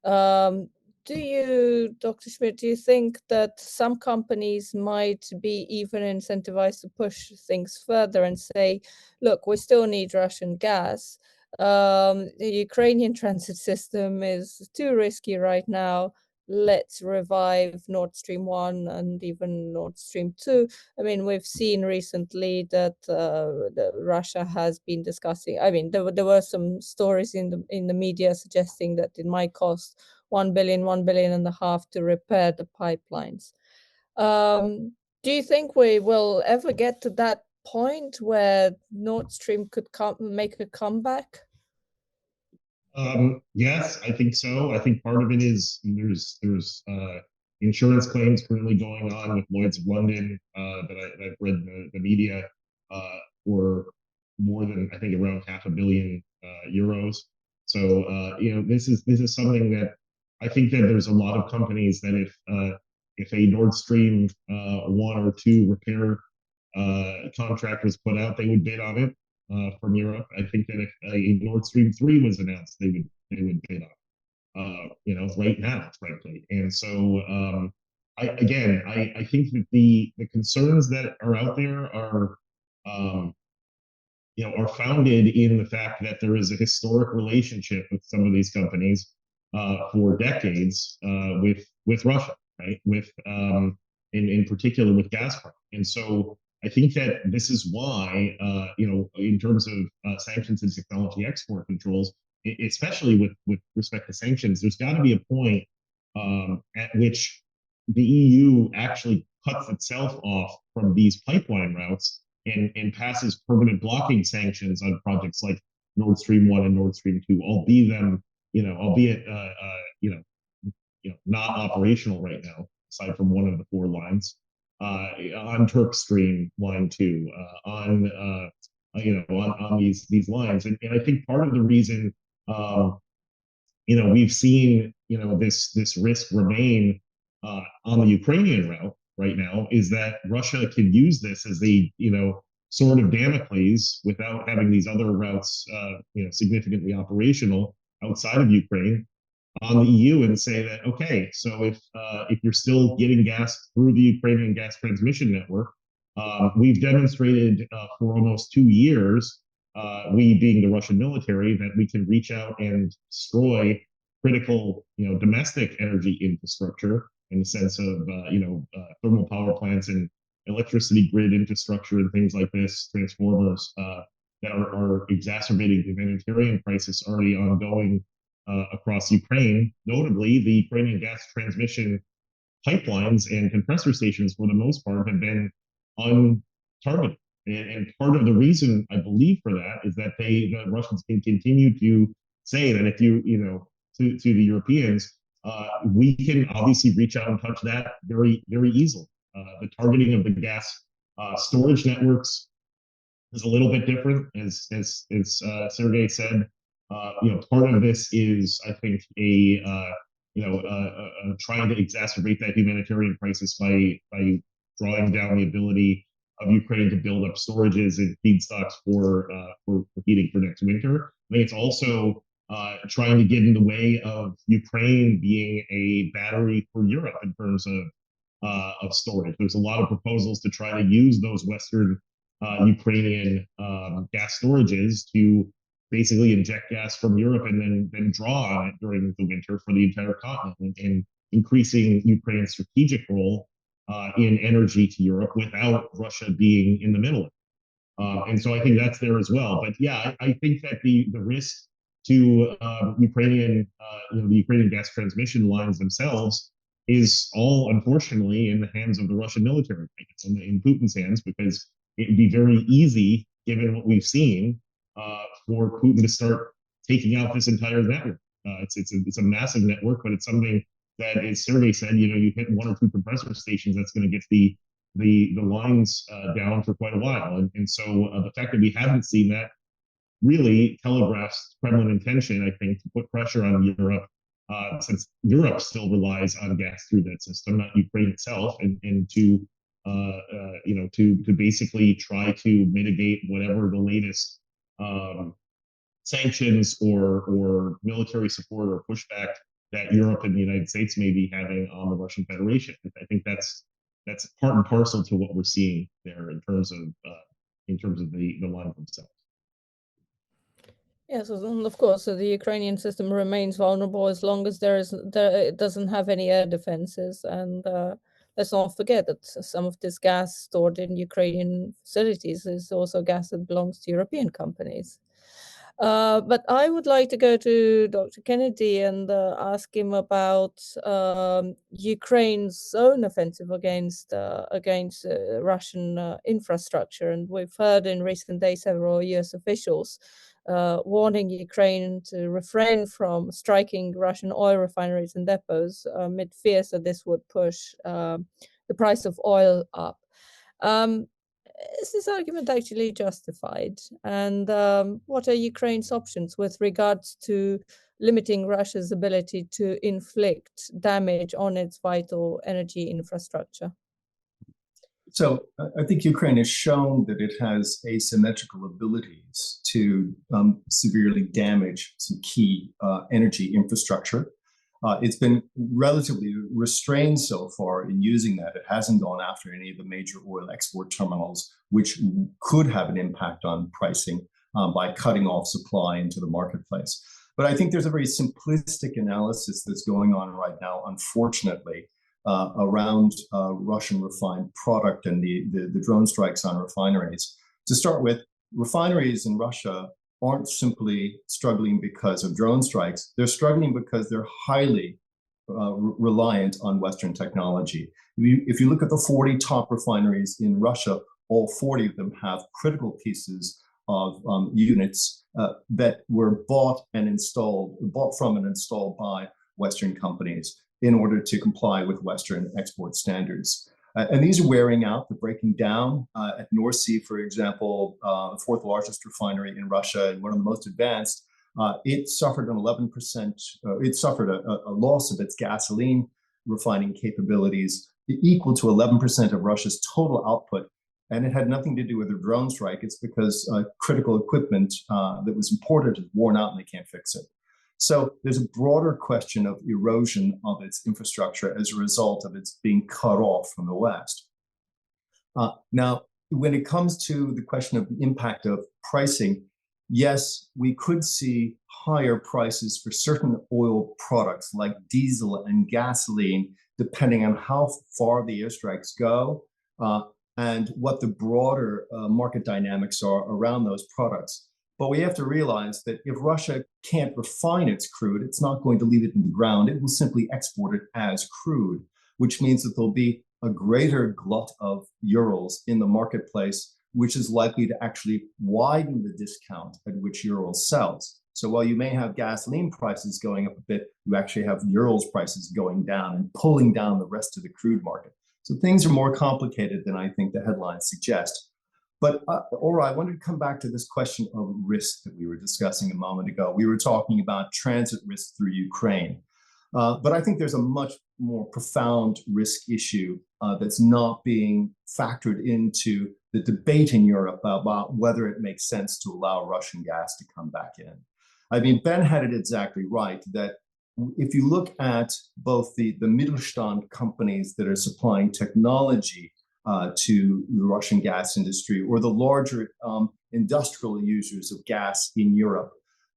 Do you, Dr. Schmidt, do you think that some companies might be even incentivized to push things further and say, look, we still need Russian gas. The Ukrainian transit system is too risky right now. Let's revive Nord Stream 1 and even Nord Stream 2. I mean, we've seen recently that Russia has been discussing, I mean, there were some stories in the media suggesting that it might cost 1 billion and a half to repair the pipelines. Do you think we will ever get to that point where Nord Stream could make a comeback? Yes, I think so. I think part of it is there's insurance claims currently going on with Lloyd's of London that I've read in the media for more than, I think, around €500 million. So you know, this is something that I think that there's a lot of companies that if a Nord Stream 1 or 2 repair contract was put out, they would bid on it. From Europe, I think that if a Nord Stream 3 was announced, they would bid on, you know, right now, frankly. And so, I think that the concerns that are out there are, you know, are founded in the fact that there is a historic relationship with some of these companies for decades with Russia, right? With in particular with Gazprom, and so. I think that this is why, you know, in terms of sanctions and technology export controls, especially with respect to sanctions, there's got to be a point at which the EU actually cuts itself off from these pipeline routes and passes permanent blocking sanctions on projects like Nord Stream 1 and Nord Stream 2, albeit not operational right now, aside from one of the 4 lines. On Turk Stream 1, 2, on these lines, and I think part of the reason, you know, we've seen, you know, this risk remain on the Ukrainian route right now is that Russia can use this as the, you know, sword of Damocles without having these other routes, you know, significantly operational outside of Ukraine, on the EU and say that, okay, so if you're still getting gas through the Ukrainian gas transmission network, we've demonstrated for almost 2 years, we being the Russian military, that we can reach out and destroy critical, you know, domestic energy infrastructure in the sense of, thermal power plants and electricity grid infrastructure and things like this, transformers that are exacerbating the humanitarian crisis already ongoing across Ukraine. Notably, the Ukrainian gas transmission pipelines and compressor stations, for the most part, have been untargeted. And part of the reason, I believe, for that is that the Russians can continue to say that if to the Europeans, we can obviously reach out and touch that very, very easily. The targeting of the gas storage networks is a little bit different, as Sergey said. Part of this is, I think, trying to exacerbate that humanitarian crisis by drawing down the ability of Ukraine to build up storages and feedstocks for heating for next winter. I think it's also trying to get in the way of Ukraine being a battery for Europe in terms of storage. There's a lot of proposals to try to use those Western Ukrainian gas storages to basically inject gas from Europe and then draw on it during the winter for the entire continent, and increasing Ukraine's strategic role in energy to Europe without Russia being in the middle of it. And so I think that's there as well. But yeah, I think that the risk to Ukrainian, the Ukrainian gas transmission lines themselves is all, unfortunately, in the hands of the Russian military. It's in Putin's hands, because it would be very easy, given what we've seen, for Putin to start taking out this entire network. It's a massive network, but it's something that, as Sergey said, you hit 1 or 2 compressor stations, that's going to get the lines down for quite a while. And so the fact that we haven't seen that really telegraphs Kremlin intention, I think, to put pressure on Europe, since Europe still relies on gas through that system, not Ukraine itself, and to basically try to mitigate whatever the latest sanctions or military support or pushback that Europe and the United States may be having on the Russian Federation. I think that's part and parcel to what we're seeing there in terms of the line themselves. Yes, and of course, the Ukrainian system remains vulnerable as long as it doesn't have any air defenses. And let's not forget that some of this gas stored in Ukrainian facilities is also gas that belongs to European companies. But I would like to go to Dr. Kennedy and ask him about Ukraine's own offensive against Russian infrastructure. And we've heard in recent days several US officials warning Ukraine to refrain from striking Russian oil refineries and depots amid fears that this would push the price of oil up. Is this argument actually justified? And what are Ukraine's options with regards to limiting Russia's ability to inflict damage on its vital energy infrastructure? So I think Ukraine has shown that it has asymmetrical abilities to severely damage some key energy infrastructure. It's been relatively restrained so far in using that. It hasn't gone after any of the major oil export terminals, which could have an impact on pricing by cutting off supply into the marketplace. But I think there's a very simplistic analysis that's going on right now, unfortunately, around Russian refined product and the drone strikes on refineries. To start with, refineries in Russia aren't simply struggling because of drone strikes. They're struggling because they're highly reliant on Western technology. If you look at the 40 top refineries in Russia, all 40 of them have critical pieces of units that were bought from and installed by Western companies in order to comply with Western export standards. And these are wearing out, they're breaking down. At North Sea, for example, the 4th largest refinery in Russia and one of the most advanced, it suffered an 11%, it suffered a loss of its gasoline refining capabilities equal to 11% of Russia's total output. And it had nothing to do with a drone strike. It's because critical equipment that was imported is worn out and they can't fix it. So there's a broader question of erosion of its infrastructure as a result of its being cut off from the West. Now, when it comes to the question of the impact of pricing, yes, we could see higher prices for certain oil products like diesel and gasoline, depending on how far the airstrikes go and what the broader market dynamics are around those products. But we have to realize that if Russia can't refine its crude, it's not going to leave it in the ground. It will simply export it as crude, which means that there'll be a greater glut of Urals in the marketplace, which is likely to actually widen the discount at which Urals sells. So while you may have gasoline prices going up a bit, you actually have Urals prices going down and pulling down the rest of the crude market. So things are more complicated than I think the headlines suggest. But Aura, I wanted to come back to this question of risk that we were discussing a moment ago. We were talking about transit risk through Ukraine. But I think there's a much more profound risk issue that's not being factored into the debate in Europe about whether it makes sense to allow Russian gas to come back in. I mean, Ben had it exactly right that if you look at both the Mittelstand companies that are supplying technology to the Russian gas industry or the larger industrial users of gas in Europe,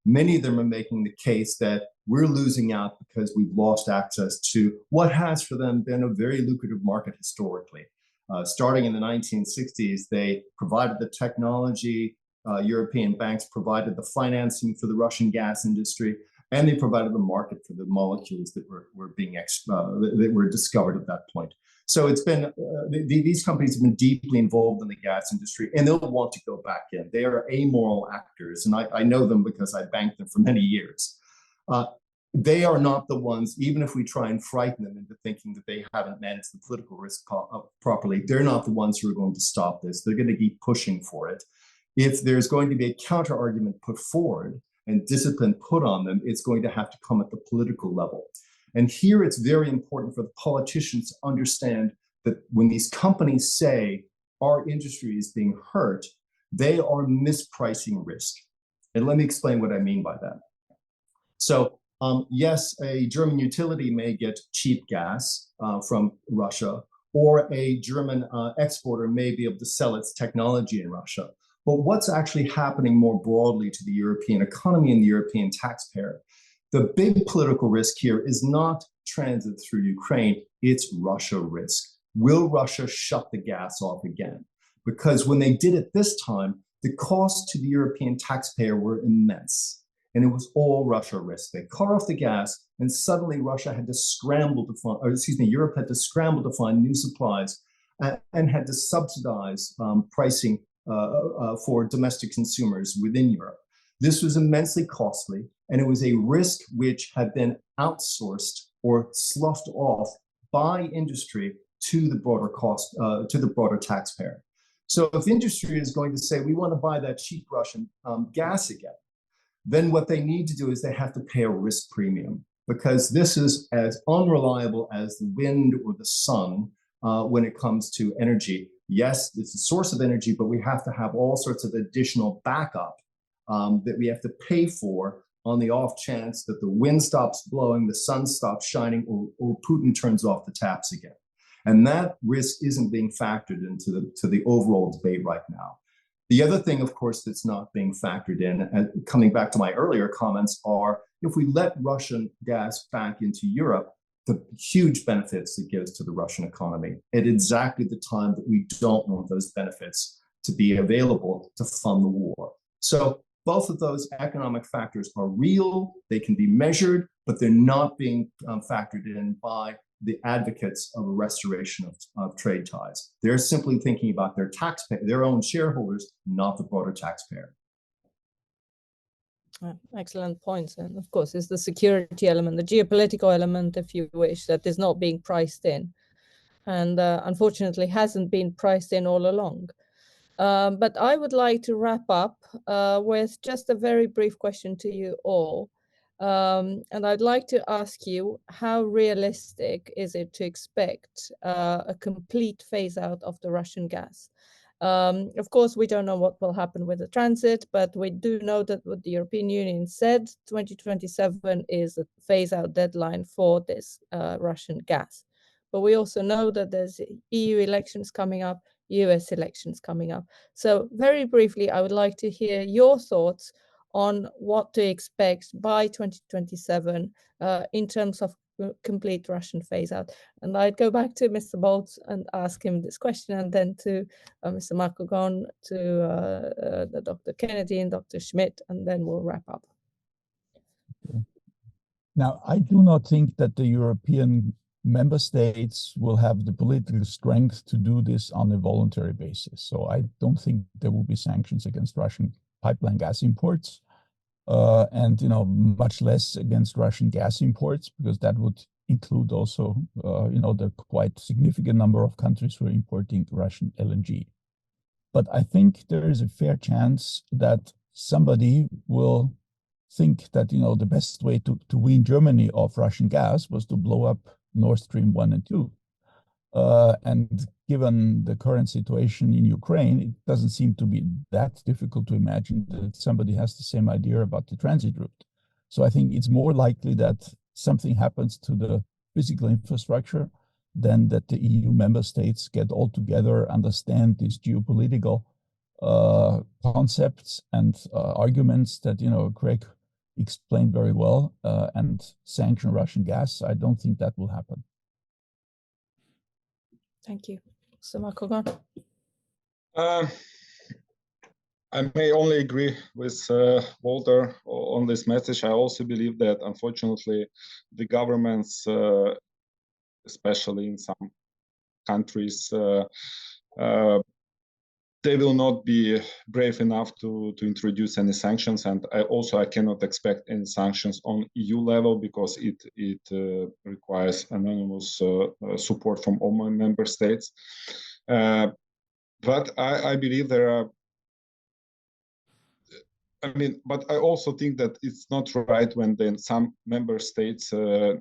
many of them are making the case that we're losing out because we've lost access to what has for them been a very lucrative market historically. Starting in the 1960s, they provided the technology European banks provided the financing for the Russian gas industry, and they provided the market for the molecules that were discovered at that point. So it's been these companies have been deeply involved in the gas industry, and they'll want to go back in. They are amoral actors, and I know them because I banked them for many years. They are not the ones, even if we try and frighten them into thinking that they haven't managed the political risk properly, they're not the ones who are going to stop this. They're going to keep pushing for it. If there's going to be a counter argument put forward and discipline put on them, it's going to have to come at the political level. And here it's very important for the politicians to understand that when these companies say our industry is being hurt, they are mispricing risk. And let me explain what I mean by that. So yes, a German utility may get cheap gas from Russia, or a German exporter may be able to sell its technology in Russia. But what's actually happening more broadly to the European economy and the European taxpayer? The big political risk here is not transit through Ukraine, it's Russia risk. Will Russia shut the gas off again? Because when they did it this time, the costs to the European taxpayer were immense. And it was all Russia risk. They cut off the gas, and suddenly Russia had to scramble to find, or excuse me, Europe had to scramble to find new supplies and had to subsidize pricing for domestic consumers within Europe. This was immensely costly, and it was a risk which had been outsourced or sloughed off by industry to the broader cost, to the broader taxpayer. So if industry is going to say, we want to buy that cheap Russian gas again, then what they need to do is they have to pay a risk premium, because this is as unreliable as the wind or the sun when it comes to energy. Yes, it's a source of energy, but we have to have all sorts of additional backup that we have to pay for on the off chance that the wind stops blowing, the sun stops shining, or Putin turns off the taps again. And that risk isn't being factored into the overall debate right now. The other thing, of course, that's not being factored in, and coming back to my earlier comments, are if we let Russian gas back into Europe, the huge benefits it gives to the Russian economy at exactly the time that we don't want those benefits to be available to fund the war. So both of those economic factors are real, they can be measured, but they're not being factored in by the advocates of a restoration of trade ties. They're simply thinking about their taxpayer, their own shareholders, not the broader taxpayer. Excellent points. And of course, it's the security element, the geopolitical element, if you wish, that is not being priced in. And unfortunately hasn't been priced in all along. But I would like to wrap up with just a very brief question to you all. And I'd like to ask you, how realistic is it to expect a complete phase out of the Russian gas? Of course, we don't know what will happen with the transit, but we do know that what the European Union said, 2027 is a phase out deadline for this Russian gas. But we also know that there's EU elections coming up, US elections coming up. So very briefly, I would like to hear your thoughts on what to expect by 2027 in terms of complete Russian phase out. And I'd go back to Mr. Boltz and ask him this question, and then to Mr. Markogon, to Dr. Kennedy and Dr. Schmidt, and then we'll wrap up. Now, I do not think that the European member states will have the political strength to do this on a voluntary basis. So I don't think there will be sanctions against Russian pipeline gas imports, and much less against Russian gas imports, because that would include also the quite significant number of countries who are importing Russian LNG. But I think there is a fair chance that somebody will think that the best way to wean Germany off Russian gas was to blow up Nord Stream 1 and 2. And given the current situation in Ukraine, it doesn't seem to be that difficult to imagine that somebody has the same idea about the transit route. So I think it's more likely that something happens to the physical infrastructure than that the EU member states get all together, understand these geopolitical concepts and arguments that Craig explained very well, and sanction Russian gas. I don't think that will happen. Thank you. So Markogon. I may only agree with Walter on this message. I also believe that, unfortunately, the governments, especially in some countries, they will not be brave enough to introduce any sanctions, and I cannot expect any sanctions on EU level because it requires anonymous support from all my member states. But I believe there are. I mean, but I also think that it's not right when then some member states or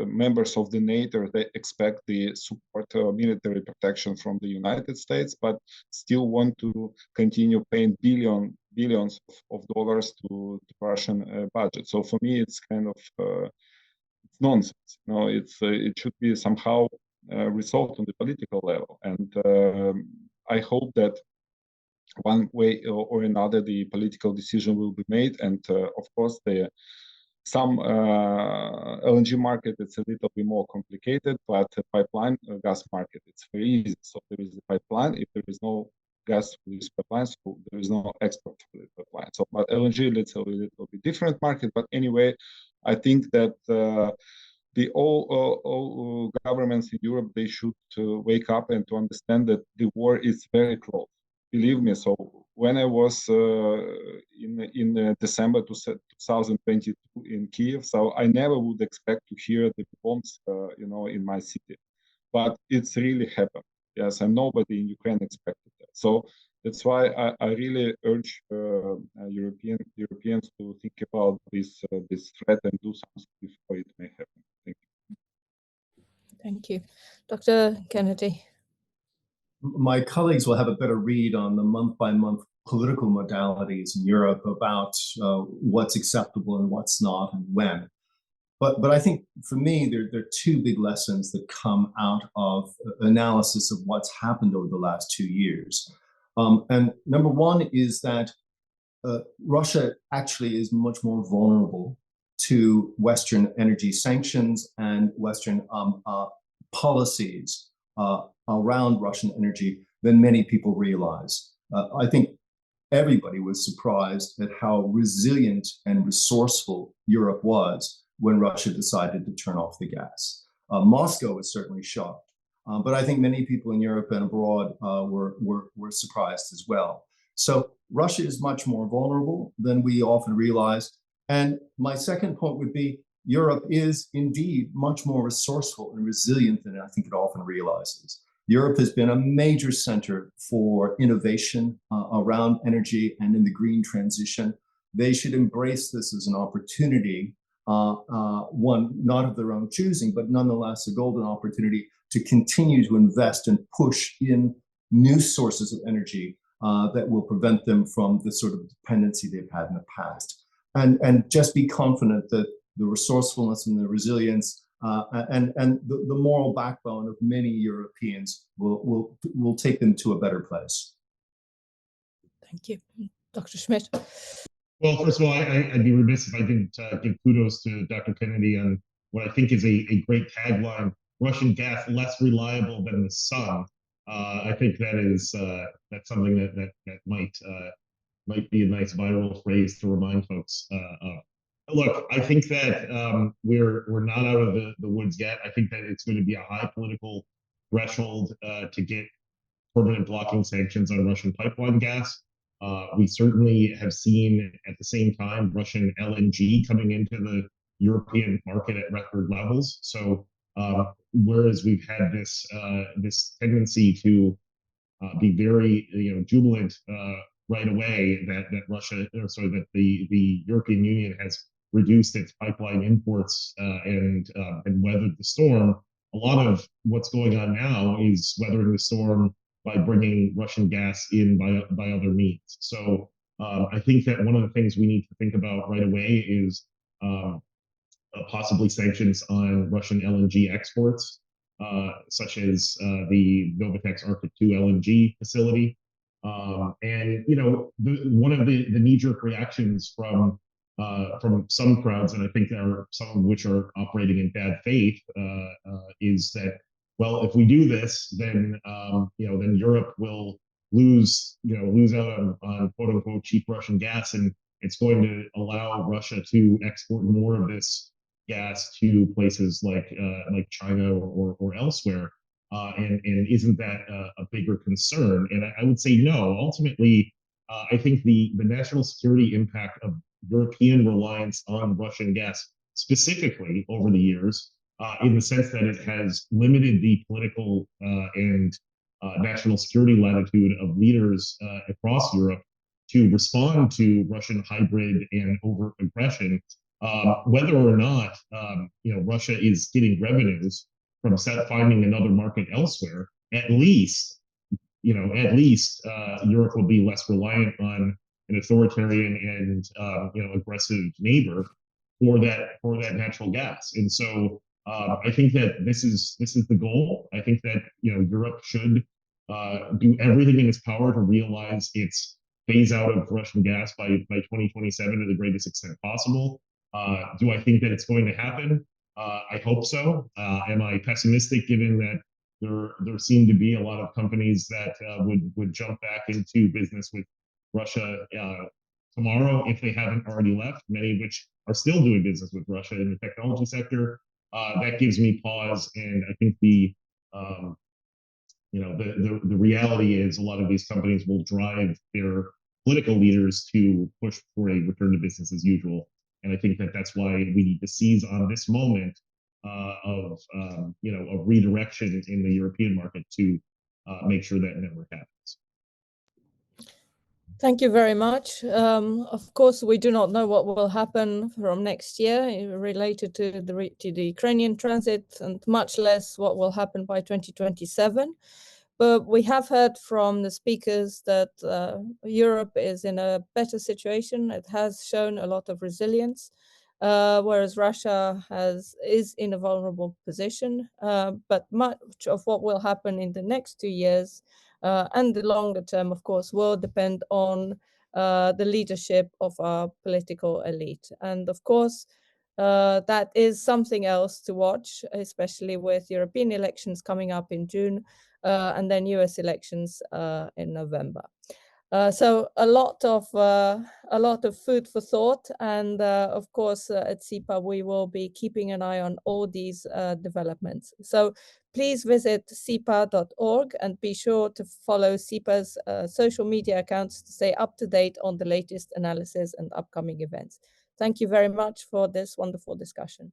members of the NATO, they expect the support military protection from the United States, but still want to continue paying billions of dollars to Russian budget. So for me, it's kind of it's nonsense. No, it should be somehow resolved on the political level, and I hope that one way or another the political decision will be made, and of course some LNG market it's a little bit more complicated, but the pipeline gas market it's very easy. So there is a pipeline. If there is no gas for this pipeline, so there is no export for the pipeline. So but LNG it's a little bit different market. But anyway, I think that the all governments in Europe they should wake up and to understand that the war is very close. Believe me. So when I was in December 2022 in Kyiv, so I never would expect to hear the bombs, in my city, but it's really happened. Yes, and nobody in Ukraine expected that. So that's why I really urge Europeans to think about this threat and do something before it may happen. Thank you. Thank you, Dr. Kennedy. My colleagues will have a better read on the month-by-month political modalities in Europe about what's acceptable and what's not and when. But I think for me, there are two big lessons that come out of analysis of what's happened over the last 2 years. And number one is that Russia actually is much more vulnerable to Western energy sanctions and Western policies around Russian energy than many people realize. I think everybody was surprised at how resilient and resourceful Europe was when Russia decided to turn off the gas. Moscow was certainly shocked, but I think many people in Europe and abroad were surprised as well. So Russia is much more vulnerable than we often realize. And my second point would be Europe is indeed much more resourceful and resilient than I think it often realizes. Europe has been a major center for innovation around energy and in the green transition. They should embrace this as an opportunity, one not of their own choosing, but nonetheless a golden opportunity to continue to invest and push in new sources of energy that will prevent them from the sort of dependency they've had in the past. And just be confident that the resourcefulness and the resilience and the moral backbone of many Europeans will take them to a better place. Thank you. Dr. Schmidt. Well, first of all, I'd be remiss if I didn't give kudos to Dr. Kennedy on what I think is a great tagline, Russian gas less reliable than the sun. I think that is that's something that might be a nice viral phrase to remind folks of. Look, I think that we're not out of the woods yet. I think that it's going to be a high political threshold to get permanent blocking sanctions on Russian pipeline gas. We certainly have seen at the same time Russian LNG coming into the European market at record levels. So whereas we've had this tendency to be very jubilant right away that Russia, that the European Union has reduced its pipeline imports and weathered the storm. A lot of what's going on now is weathering the storm by bringing Russian gas in by other means. So I think that one of the things we need to think about right away is possibly sanctions on Russian LNG exports, such as the Novatek's Arctic 2 LNG facility. And one of the knee-jerk reactions from some crowds, and I think there are some of which are operating in bad faith, is that, well, if we do this, then then Europe will lose out on quote unquote cheap Russian gas, and it's going to allow Russia to export more of this gas to places like China or elsewhere. And isn't that a bigger concern? And I would say no. Ultimately, I think the national security impact of European reliance on Russian gas specifically over the years, in the sense that it has limited the political and national security latitude of leaders across Europe to respond to Russian hybrid and overt aggression, whether or not Russia is getting revenues from finding another market elsewhere. At least Europe will be less reliant on an authoritarian and aggressive neighbor for that natural gas. And so I think that this is the goal. I think that Europe should do everything in its power to realize its phase out of Russian gas by 2027 to the greatest extent possible. Do I think that it's going to happen? I hope so. Am I pessimistic given that there seem to be a lot of companies that would jump back into business with Russia tomorrow if they haven't already left, many of which are still doing business with Russia in the technology sector? That gives me pause, and I think the reality is a lot of these companies will drive their political leaders to push for a return to business as usual. And I think that that's why we need to seize on this moment of redirection in the European market to make sure that network happens. Thank you very much. Of course, we do not know what will happen from next year related to the Ukrainian transit, and much less what will happen by 2027. But we have heard from the speakers that Europe is in a better situation. It has shown a lot of resilience, whereas Russia is in a vulnerable position. But much of what will happen in the next 2 years and the longer term, of course, will depend on the leadership of our political elite. And of course, that is something else to watch, especially with European elections coming up in June and then US elections in November. So a lot of food for thought, and of course at SIPA we will be keeping an eye on all these developments. So please visit sipa.org and be sure to follow SIPA's social media accounts to stay up to date on the latest analysis and upcoming events. Thank you very much for this wonderful discussion.